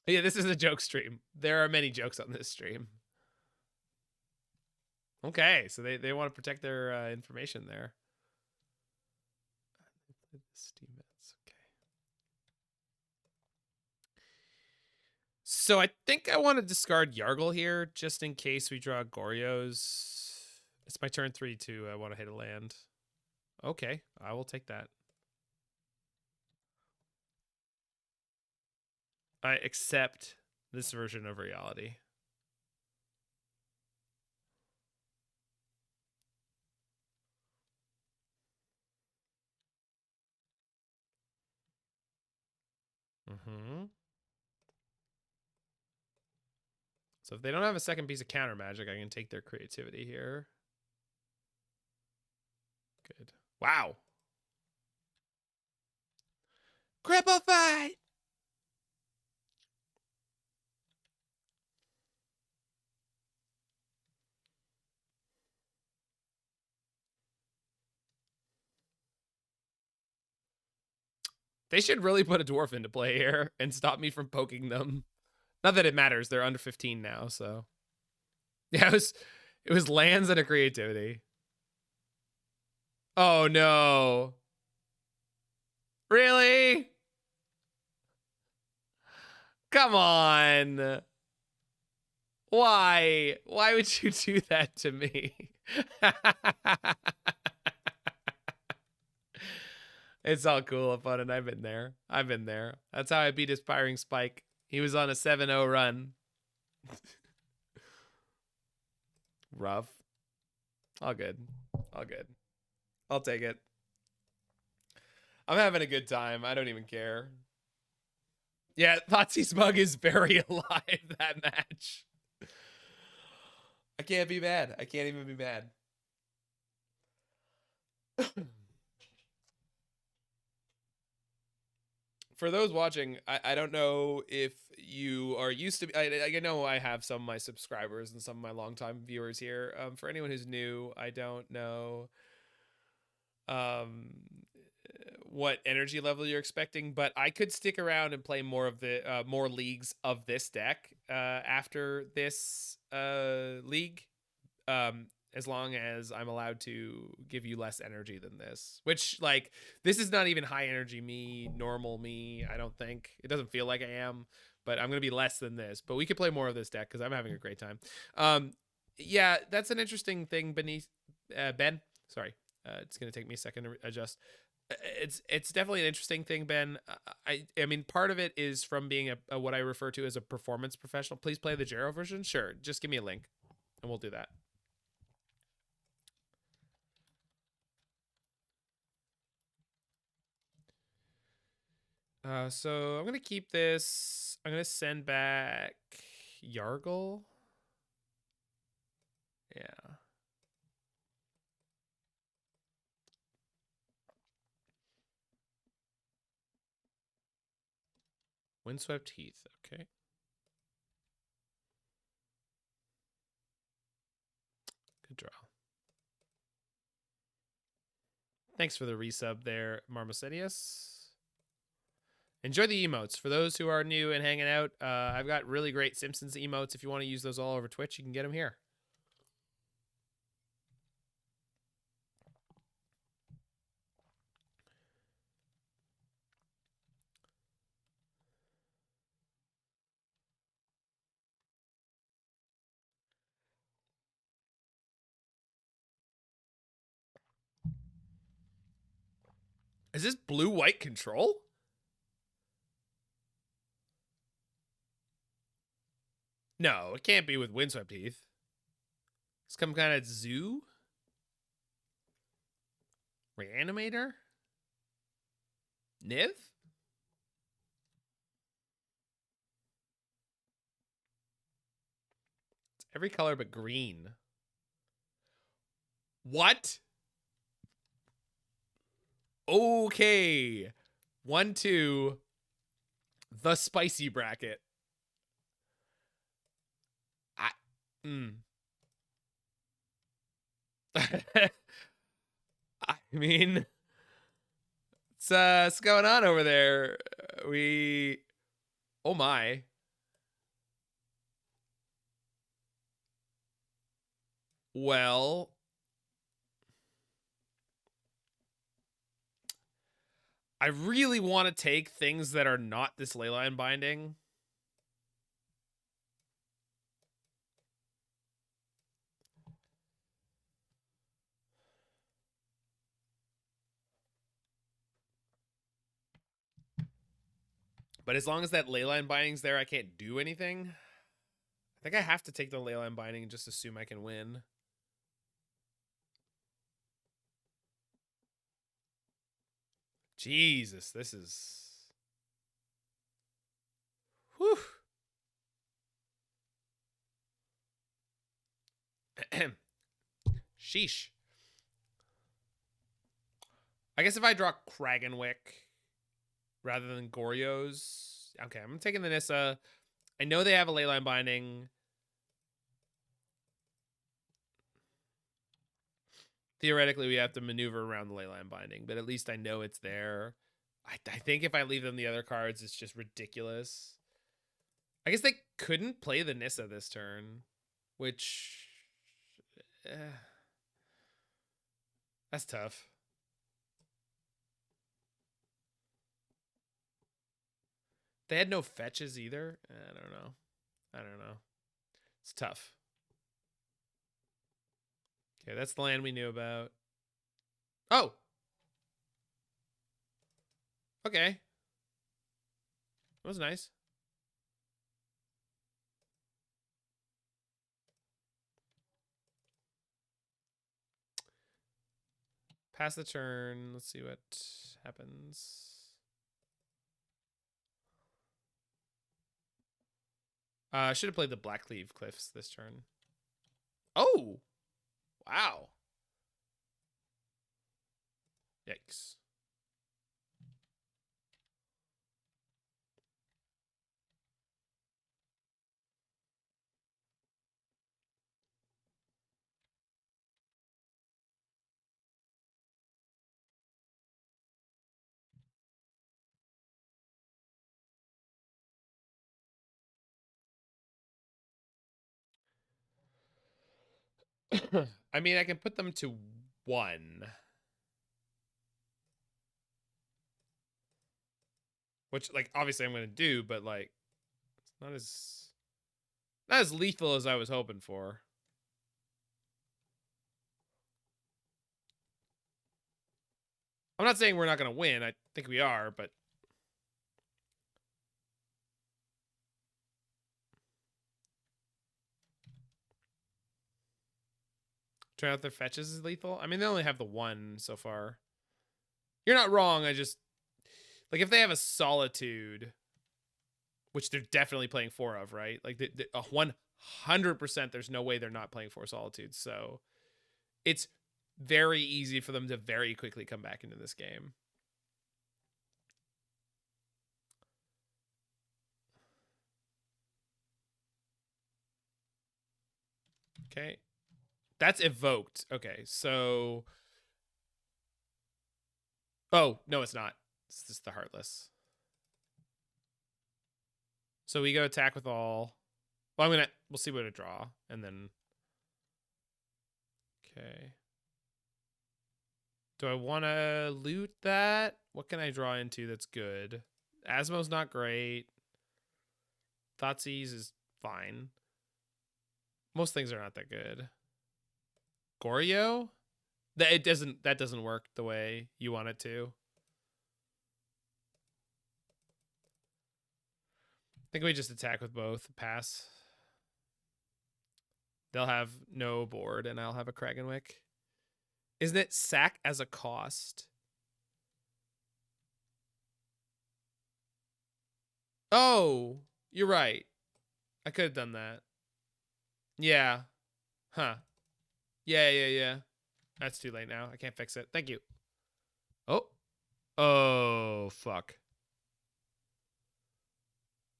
Yeah, this is a joke stream. There are many jokes on this stream. Okay, so they want to protect their information there. Okay. So I think I want to discard Yargle here, just in case we draw Goryos. It's my turn 3 too. I want to hit a land. Okay, I will take that. I accept this version of reality. So if they don't have a second piece of counter magic, I can take their creativity here. Good. Wow. Cripple fight! They should really put a dwarf into play here and stop me from poking them. Not that it matters. They're under 15 now, so. Yeah, it was lands and a creativity. Oh, no. Really? Come on. Why? Why would you do that to me? It's all cool and fun, and I've been there. I've been there. That's how I beat Aspiring Spike. He was on a 7-0 run. Rough. All good. All good. I'll take it. I'm having a good time. I don't even care. Yeah, Thoughtseize Mug is very alive, that match. I can't be mad. I can't even be mad. For those watching, I don't know if you are used to. I know I have some of my subscribers and some of my longtime viewers here. For anyone who's new, I don't know what energy level you're expecting, but I could stick around and play more of the more leagues of this deck after this league. As long as I'm allowed to give you less energy than this, which, like, this is not even high energy me, normal me. I don't think it doesn't feel like I am, but I'm going to be less than this, but we could play more of this deck because I'm having a great time. Yeah, that's an interesting thing beneath Ben. Sorry. It's going to take me a second to adjust. It's definitely an interesting thing, Ben. I mean, part of it is from being a what I refer to as a performance professional. Please play the Jero version. Sure. Just give me a link and we'll do that. So I'm gonna keep this. I'm gonna send back Yargle. Yeah. Windswept Heath. Okay. Good draw. Thanks for the resub there, Marmosenius. Enjoy the emotes. For those who are new and hanging out, I've got really great Simpsons emotes. If you want to use those all over Twitch, you can get them here. Is this blue-white control? No, it can't be with Windswept Heath. Some kind of zoo? Reanimator? Niv? It's every color but green. What? Okay. 1, 2. The spicy bracket. I mean, what's going on over there? Oh my. Well, I really want to take things that are not this Leyline Binding. But as long as that Leyline Binding's there, I can't do anything. I think I have to take the Leyline Binding and just assume I can win. Jesus, this is... Whew. Sheesh. I guess if I draw Cragganwick rather than Goryo's... Okay, I'm taking the Nissa. I know they have a Leyline Binding. Theoretically, we have to maneuver around the Leyline Binding, but at least I know it's there. I think if I leave them the other cards, it's just ridiculous. I guess they couldn't play the Nissa this turn, which... that's tough. They had no fetches either. I don't know. It's tough. Okay, that's the land we knew about. Oh! Okay. That was nice. Pass the turn. Let's see what happens. I should have played the Blackcleave Cliffs this turn. Oh! Wow. Yikes. I mean, I can put them to 1. Which, like, obviously I'm going to do, but, like, it's not as lethal as I was hoping for. I'm not saying we're not going to win. I think we are, but... Turn out their fetches is lethal. I mean, they only have the 1 so far. You're not wrong. I just... Like, if they have a Solitude, which they're definitely playing 4 of, right? Like, 100% there's no way they're not playing 4 Solitudes. So, it's very easy for them to very quickly come back into this game. Okay. That's evoked. Okay, so... Oh, no, it's not. It's just the Heartless. So we go attack with all. Well, we'll see what I draw, and then... Okay. Do I want to loot that? What can I draw into that's good? Asmo's not great. Thoughtseize is fine. Most things are not that good. Goryo? That doesn't work the way you want it to. think we just attack with both. Pass. They'll have no board, and I'll have a Cragganwick. Isn't it sack as a cost? Oh, you're right. I could have done that. Yeah. Huh. Yeah. That's too late now. I can't fix it. Thank you. Oh. Oh, fuck.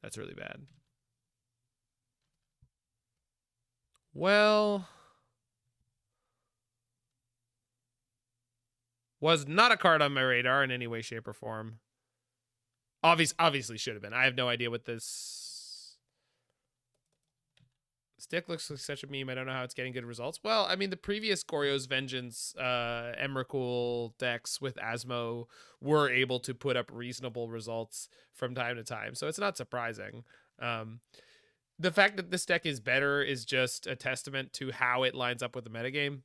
That's really bad. Well, was not a card on my radar in any way, shape, or form. Obviously should have been. I have no idea what this stick looks like. Such a meme. I don't know how it's getting good results. Well, I mean, the previous Goryo's Vengence, Emrakul decks with Asmo were able to put up reasonable results from time to time, so it's not surprising. The fact that this deck is better is just a testament to how it lines up with the metagame.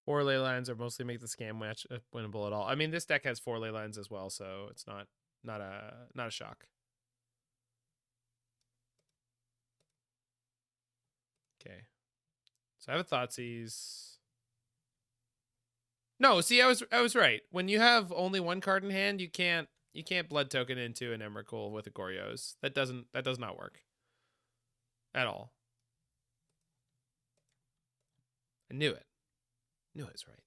4 ley lines are mostly make the scam match winnable at all. I mean, this deck has 4 ley lines as well, so it's not a shock. Okay, so I have a Thoughtseize. No, see, I was right. When you have only one card in hand, you can't blood token into an Emrakul with a Goryo's. That does not work at all. I knew it. Knew I was right.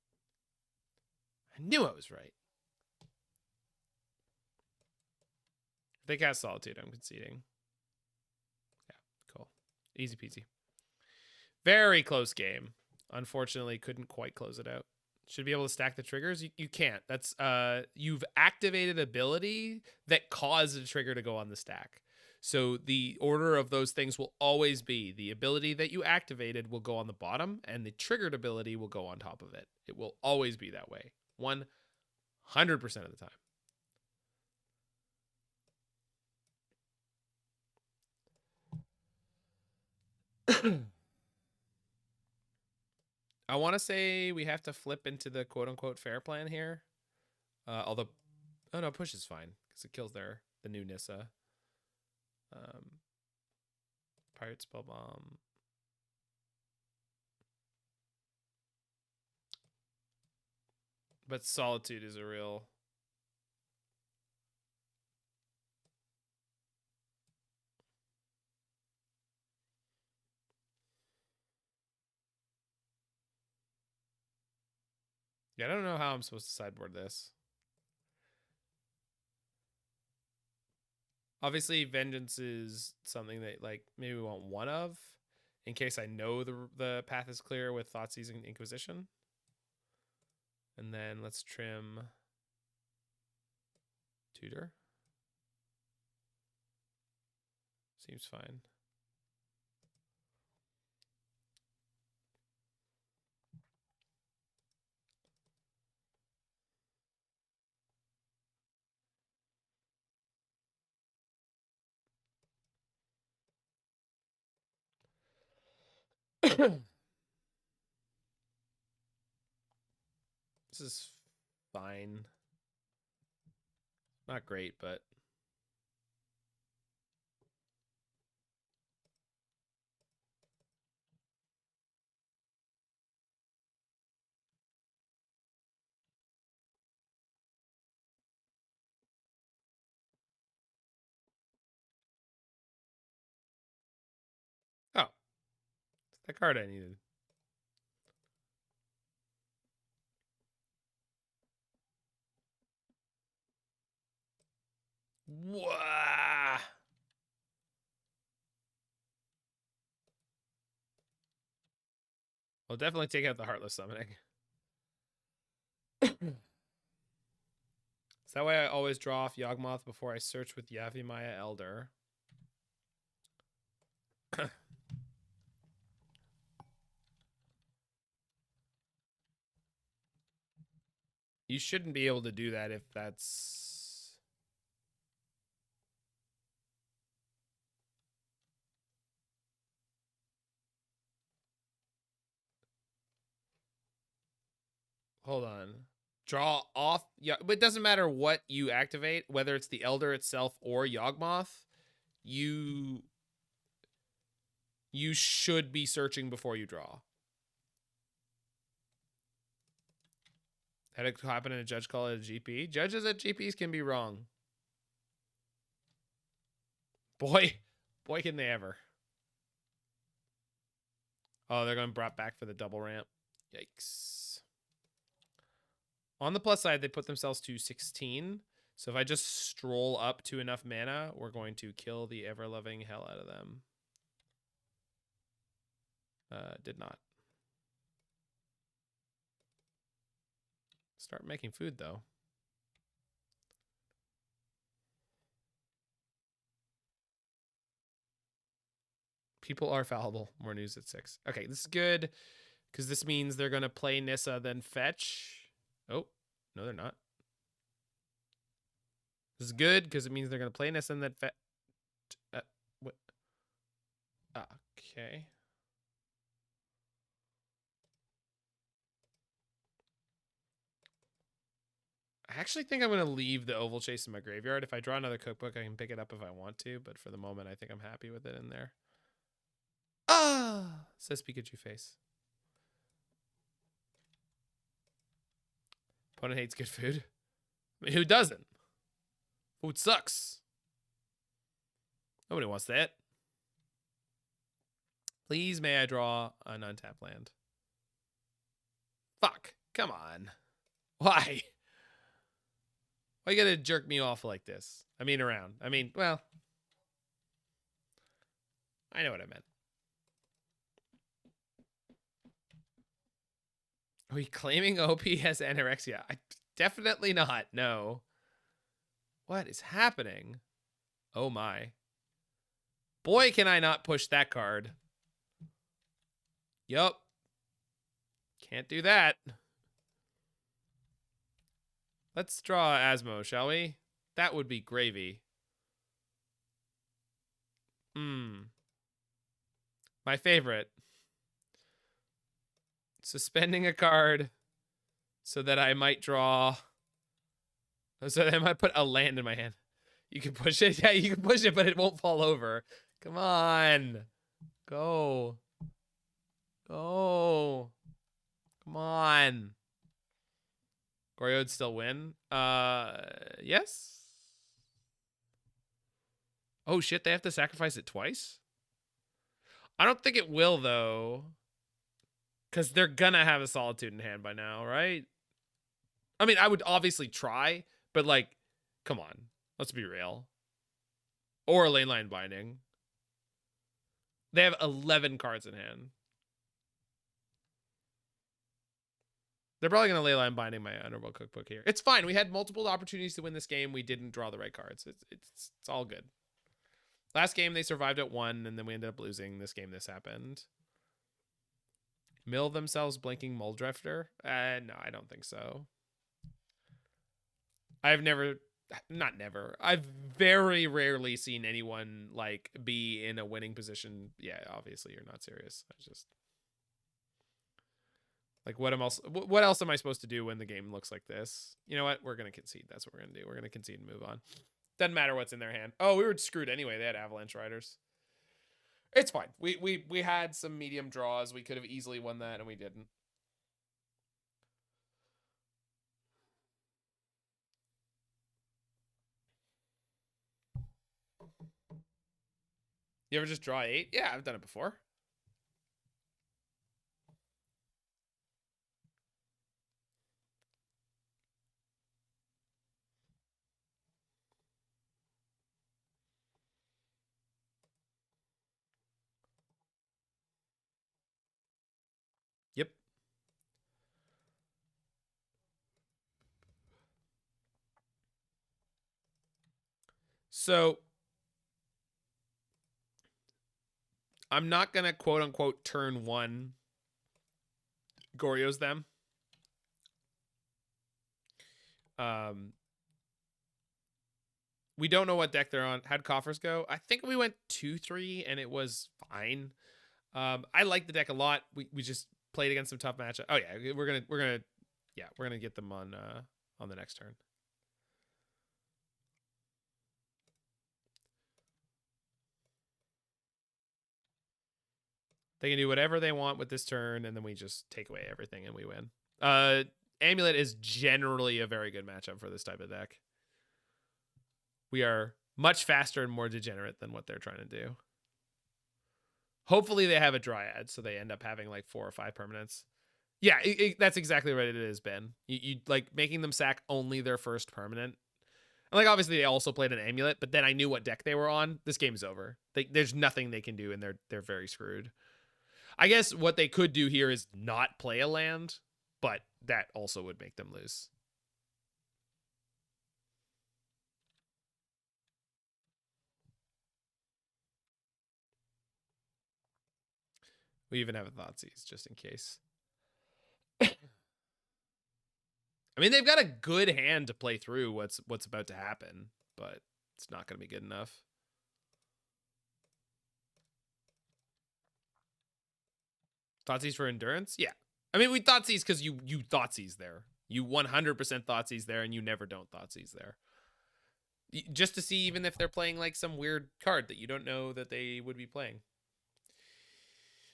I knew I was right. If they cast Solitude, I'm conceding. Yeah, cool. Easy peasy. Very close game. Unfortunately, couldn't quite close it out. Should be able to stack the triggers. You can't. That's you've activated ability that caused a trigger to go on the stack. So the order of those things will always be the ability that you activated will go on the bottom, and the triggered ability will go on top of it. It will always be that way, 100% of the time. I want to say we have to flip into the quote-unquote fair plan here. Although, oh no, push is fine because it kills the new Nissa. Pyrite Spellbomb. But Solitude is a real... Yeah, I don't know how I'm supposed to sideboard this. Obviously, Vengence is something that, like, maybe we want one of, in case I know the path is clear with Thoughtseize and Inquisition. And then let's trim Tutor. Seems fine. This is fine. Not great, but... Oh. It's the card I needed. Wah. We'll definitely take out the Heartless Summoning. Is that why I always draw off Yawgmoth before I search with Yavimaya Elder? You shouldn't be able to do that if that's... Hold on. Draw off... Yeah, but it doesn't matter what you activate, whether it's the Elder itself or Yawgmoth. You should be searching before you draw. Had it happen in a judge call at a GP? Judges at GPs can be wrong. Boy, can they ever. Oh, they're going brought back for the double ramp. Yikes. On the plus side, they put themselves to 16. So if I just stroll up to enough mana, we're going to kill the ever-loving hell out of them. Did not. Start making food, though. People are fallible. More news at 6. Okay, this is good, because this means they're going to play Nissa, then fetch. Oh, no, they're not. This is good, because it means they're going to play Nissa and then fetch. What? Okay. I actually think I'm going to leave the Ovalchase in my graveyard. If I draw another cookbook, I can pick it up if I want to. But for the moment, I think I'm happy with it in there. Ah! Says Pikachu face. Opponent hates good food. I mean, who doesn't? Food sucks. Nobody wants that. Please, may I draw an untapped land? Fuck. Come on. Why? Why you gotta jerk me off like this? I mean, around. I mean, well. I know what I meant. Are we claiming OP has anorexia? Definitely not. No. What is happening? Oh my. Boy, can I not push that card. Yup. Can't do that. Let's draw Asmo, shall we? That would be gravy. My favorite. Suspending a card so that I might draw. So that I might put a land in my hand. You can push it. Yeah, you can push it, but it won't fall over. Come on. Go. Go. Come on. Goryo would still win. Yes. Oh shit, they have to sacrifice it twice? I don't think it will though. Because they're gonna have a Solitude in hand by now, right? I mean, I would obviously try, but like, come on. Let's be real. Or a lane line binding. They have 11 cards in hand. They're probably going to ley line binding my Underworld Cookbook here. It's fine. We had multiple opportunities to win this game. We didn't draw the right cards. It's all good. Last game, they survived at 1, and then we ended up losing. This game, this happened. Mill themselves blinking Muldrifter? No, I don't think so. I've very rarely seen anyone, like, be in a winning position. Yeah, obviously, you're not serious. I just... Like, what else am I supposed to do when the game looks like this? You know what? We're going to concede. That's what we're going to do. We're going to concede and move on. Doesn't matter what's in their hand. Oh, we were screwed anyway. They had Avalanche Riders. It's fine. We had some medium draws. We could have easily won that, and we didn't. You ever just draw 8? Yeah, I've done it before. So I'm not gonna quote unquote turn one Goryo's them. We don't know what deck they're on. How'd coffers go? I think we went 2-3 and it was fine. I like the deck a lot. We just played against some tough matchup. Oh yeah, we're gonna get them on the next turn. They can do whatever they want with this turn, and then we just take away everything and we win. Amulet is generally a very good matchup for this type of deck. We are much faster and more degenerate than what they're trying to do. Hopefully they have a Dryad, so they end up having like 4 or 5 permanents. Yeah, that's exactly what it is, Ben. You like making them sack only their first permanent. And like obviously they also played an Amulet, but then I knew what deck they were on. This game's over. There's nothing they can do, and they're very screwed. I guess what they could do here is not play a land, but that also would make them lose. We even have a Thoughtseize just in case. I mean, they've got a good hand to play through what's about to happen, but it's not going to be good enough. Thoughtseize for endurance? Yeah. I mean, we Thoughtseize because you Thoughtseize there. You 100% Thoughtseize there, and you never don't Thoughtseize there. Just to see even if they're playing like some weird card that you don't know that they would be playing.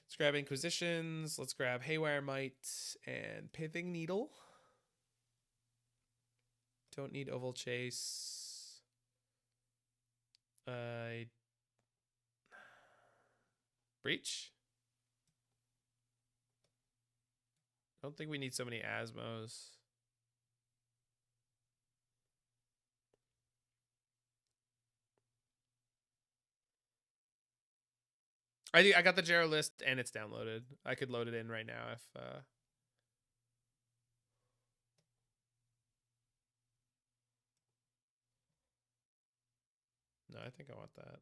Let's grab Inquisitions. Let's grab Haywire Mite and Pithing Needle. Don't need Ovalchase. Breach. Don't think we need so many Asmos. I got the Jero list and it's downloaded. I could load it in right now if no, I think I want that.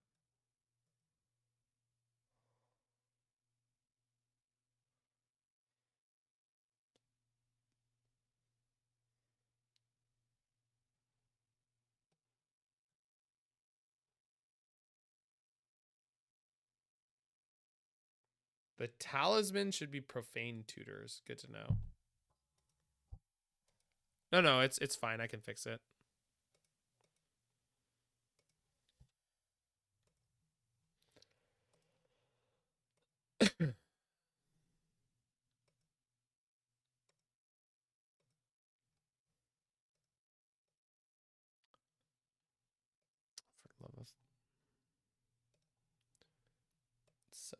The talisman should be Profane Tutors. Good to know. No, it's fine. I can fix it. So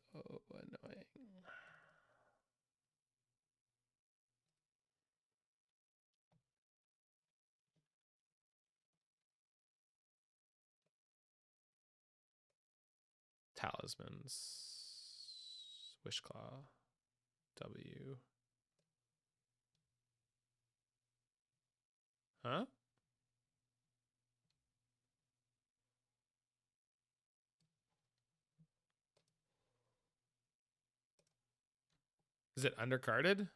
annoying. Talismans. Wishclaw. W. Huh? Is it undercarded?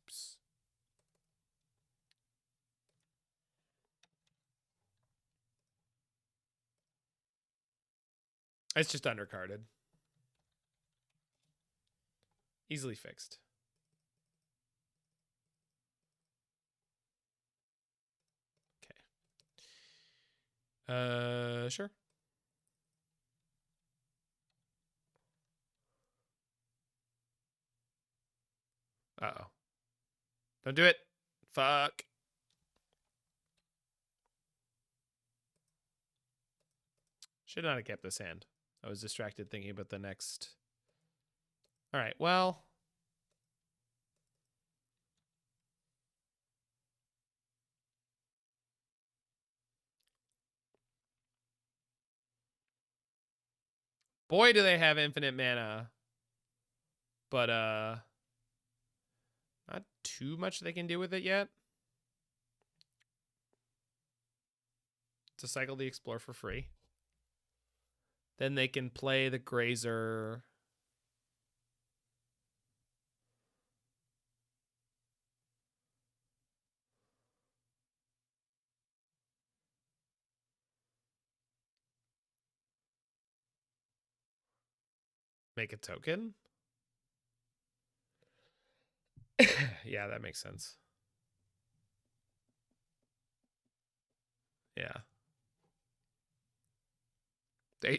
Oops. It's just undercarded. Easily fixed. Okay. Sure. Uh-oh. Don't do it. Fuck. Should not have kept this hand. I was distracted thinking about the next. All right, well. Boy, do they have infinite mana. But, not too much they can do with it yet. to cycle the Explore for free. Then they can play the Grazer. Make a token? Yeah, that makes sense. Yeah.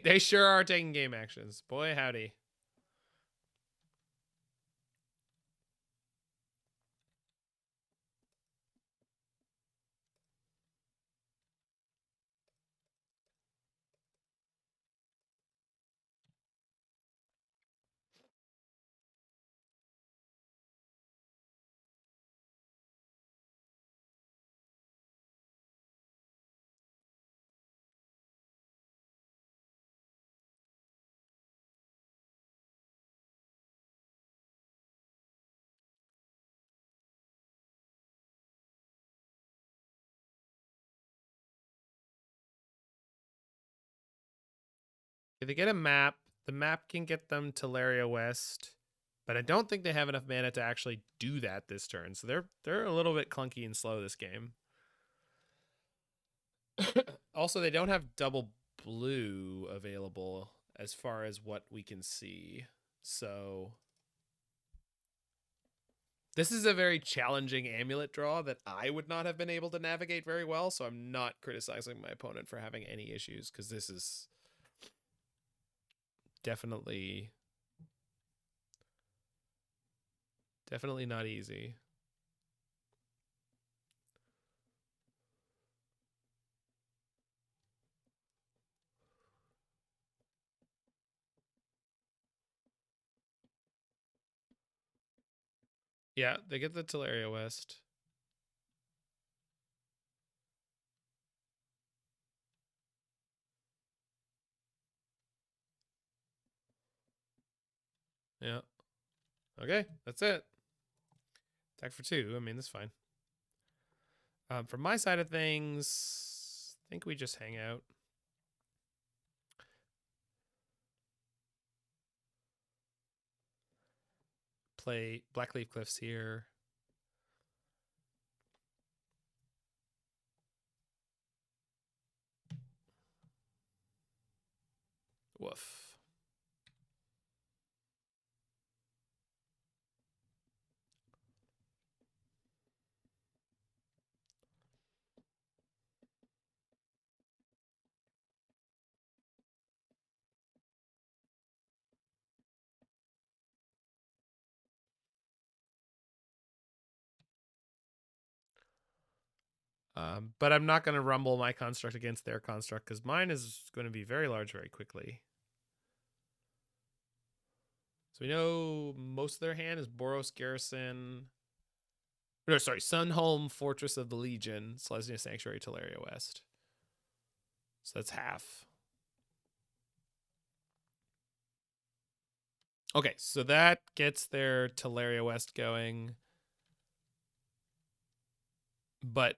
They sure are taking game actions. Boy, howdy. If they get a map, the map can get them Teleria West, but I don't think they have enough mana to actually do that this turn. So they're a little bit clunky and slow this game. Also, they don't have double blue available as far as what we can see. So this is a very challenging amulet draw that I would not have been able to navigate very well. So I'm not criticizing my opponent for having any issues, because this is definitely not easy. Yeah, they get the Teleria West. Yeah. Okay, that's it. Attack for 2. I mean, that's fine. From my side of things, I think we just hang out. Play Blackcleave Cliffs here. Woof. But I'm not going to rumble my construct against their construct, because mine is going to be very large very quickly. So we know most of their hand is Boros Garrison. No, sorry, Sunholm, Fortress of the Legion, Selesnya Sanctuary, Teleria West. So that's half. Okay, so that gets their Teleria West going. But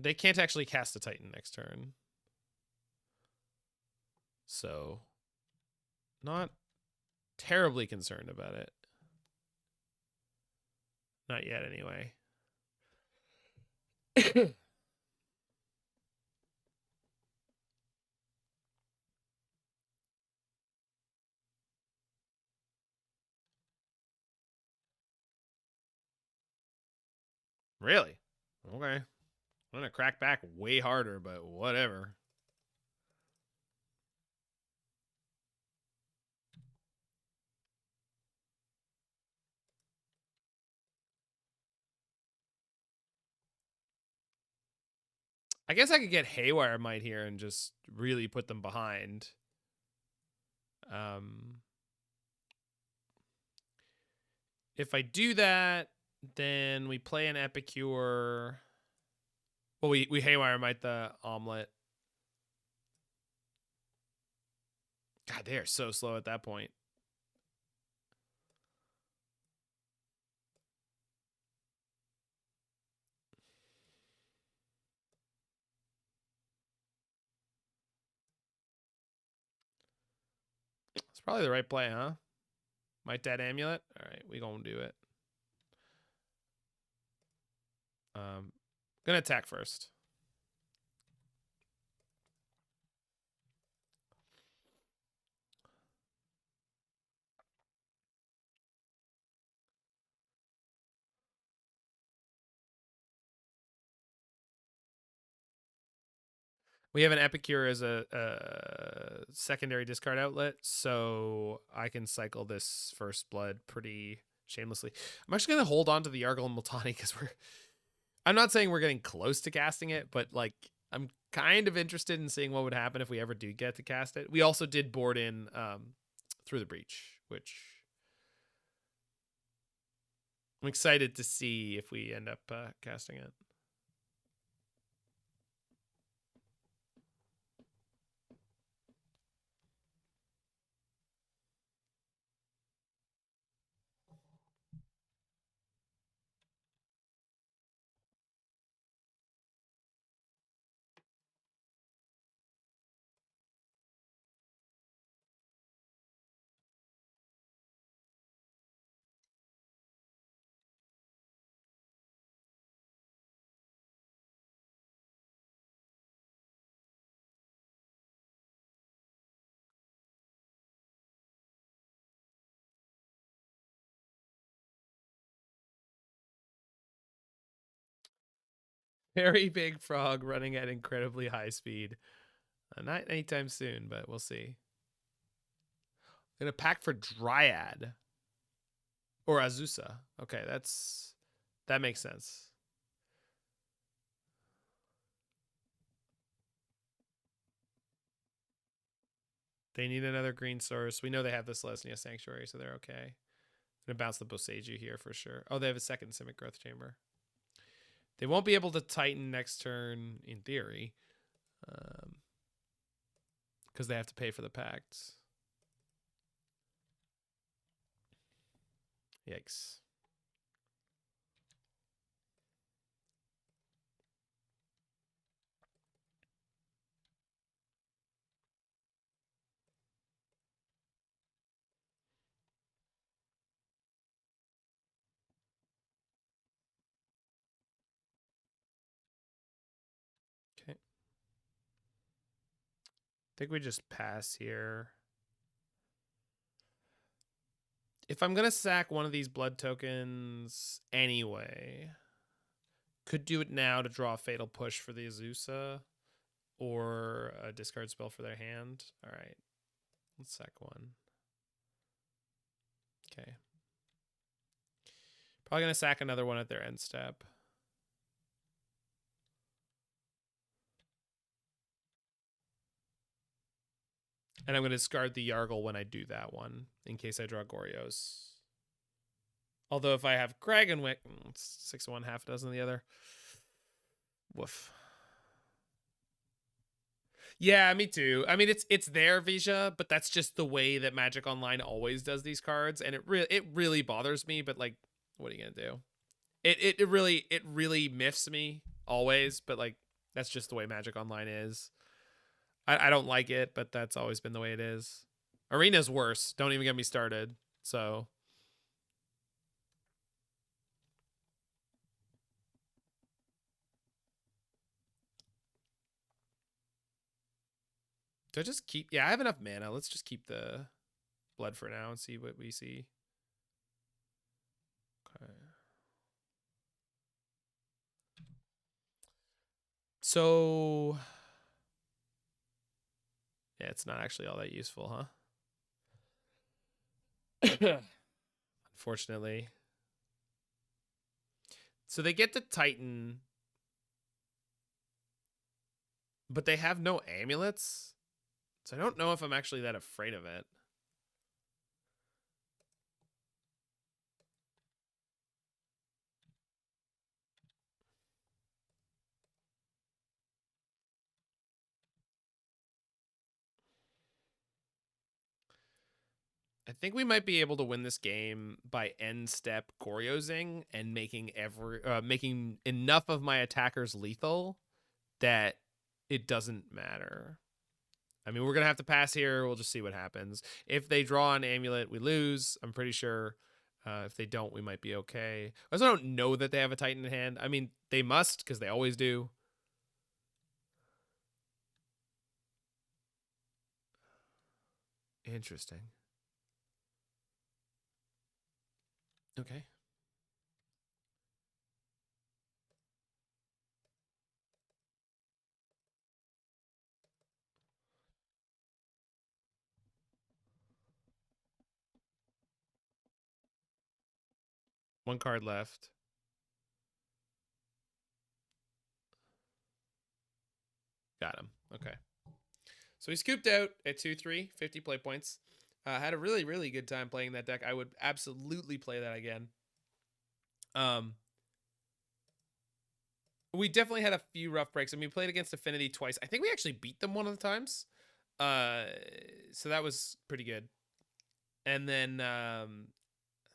they can't actually cast a Titan next turn. So not terribly concerned about it. Not yet, anyway. Really? Okay. I'm going to crack back way harder, but whatever. I guess I could get Haywire Mite here and just really put them behind. If I do that, then we play an Epicure. Well, we Haywire Mite the Omelet. God, they are so slow at that point. It's probably the right play, huh? Might Dead Amulet? All right, we gonna do it. Gonna attack first. We have an Epicure as a secondary discard outlet, so I can cycle this first blood pretty shamelessly. I'm actually going to hold on to the Yargle and Multani because I'm not saying we're getting close to casting it, but like I'm kind of interested in seeing what would happen if we ever do get to cast it. We also did board in Through the Breach, which I'm excited to see if we end up casting it. Very big frog running at incredibly high speed. Not anytime soon, but we'll see. Gonna pack for Dryad. Or Azusa. Okay, that makes sense. They need another green source. We know they have the Selesnya Sanctuary, so they're okay. Gonna bounce the Boseiju here for sure. Oh, they have a second Simic Growth Chamber. They won't be able to Titan next turn, in theory. Because they have to pay for the pacts. Yikes. Okay. I think we just pass here. If I'm going to sack one of these blood tokens anyway, could do it now to draw a Fatal Push for the Azusa or a discard spell for their hand. All right. Let's sack one. Okay. Probably going to sack another one at their end step. And I'm going to discard the Yargle when I do that one, in case I draw Goryos. Although if I have Cragganwick, 6 of one, half a dozen of the other. Woof. Yeah, me too. I mean, it's there, Vija, but that's just the way that Magic Online always does these cards, and it really bothers me. But like, what are you gonna do? It really miffs me always. But like, that's just the way Magic Online is. I don't like it, but that's always been the way it is. Arena's worse. Don't even get me started. So. Do I just keep... Yeah, I have enough mana. Let's just keep the blood for now and see what we see. Okay. So... Yeah, it's not actually all that useful, huh? Unfortunately. So they get to Titan, but they have no amulets. So I don't know if I'm actually that afraid of it. I think we might be able to win this game by end step Goryosing and making making enough of my attackers lethal that it doesn't matter. I mean, we're going to have to pass here. We'll just see what happens. If they draw an amulet, we lose. I'm pretty sure. If they don't, we might be okay. I also don't know that they have a Titan in hand. I mean, they must, because they always do. Interesting. Okay. One card left. Got him. Okay. So he scooped out at 2-3, 50 play points. Had a really, really good time playing that deck. I would absolutely play that again. We definitely had a few rough breaks. I mean, we played against Affinity twice. I think we actually beat them one of the times. So that was pretty good. And then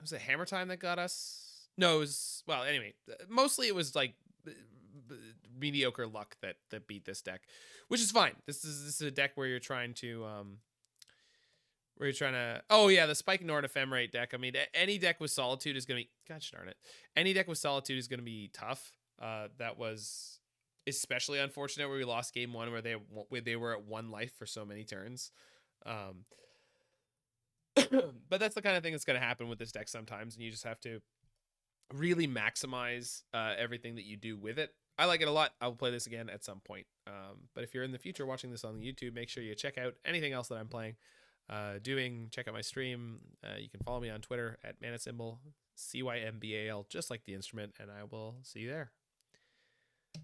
was it Hammer Time that got us? No, it was, well, anyway, mostly it was like mediocre luck that beat this deck, which is fine. This is a deck where you're trying to oh yeah, the Spike Nord Ephemerate deck. I mean, any deck with Solitude is gonna be, gosh darn it, any deck with Solitude is gonna be tough. That was especially unfortunate where we lost game one, where they were at 1 life for so many turns. But that's the kind of thing that's going to happen with this deck sometimes, and you just have to really maximize everything that you do with it. I like it a lot. I'll play this again at some point. But if you're in the future watching this on YouTube, make sure you check out anything else that I'm playing, check out my stream. You can follow me on Twitter at Manasymbol, CYMBAL, just like the instrument, and I will see you there.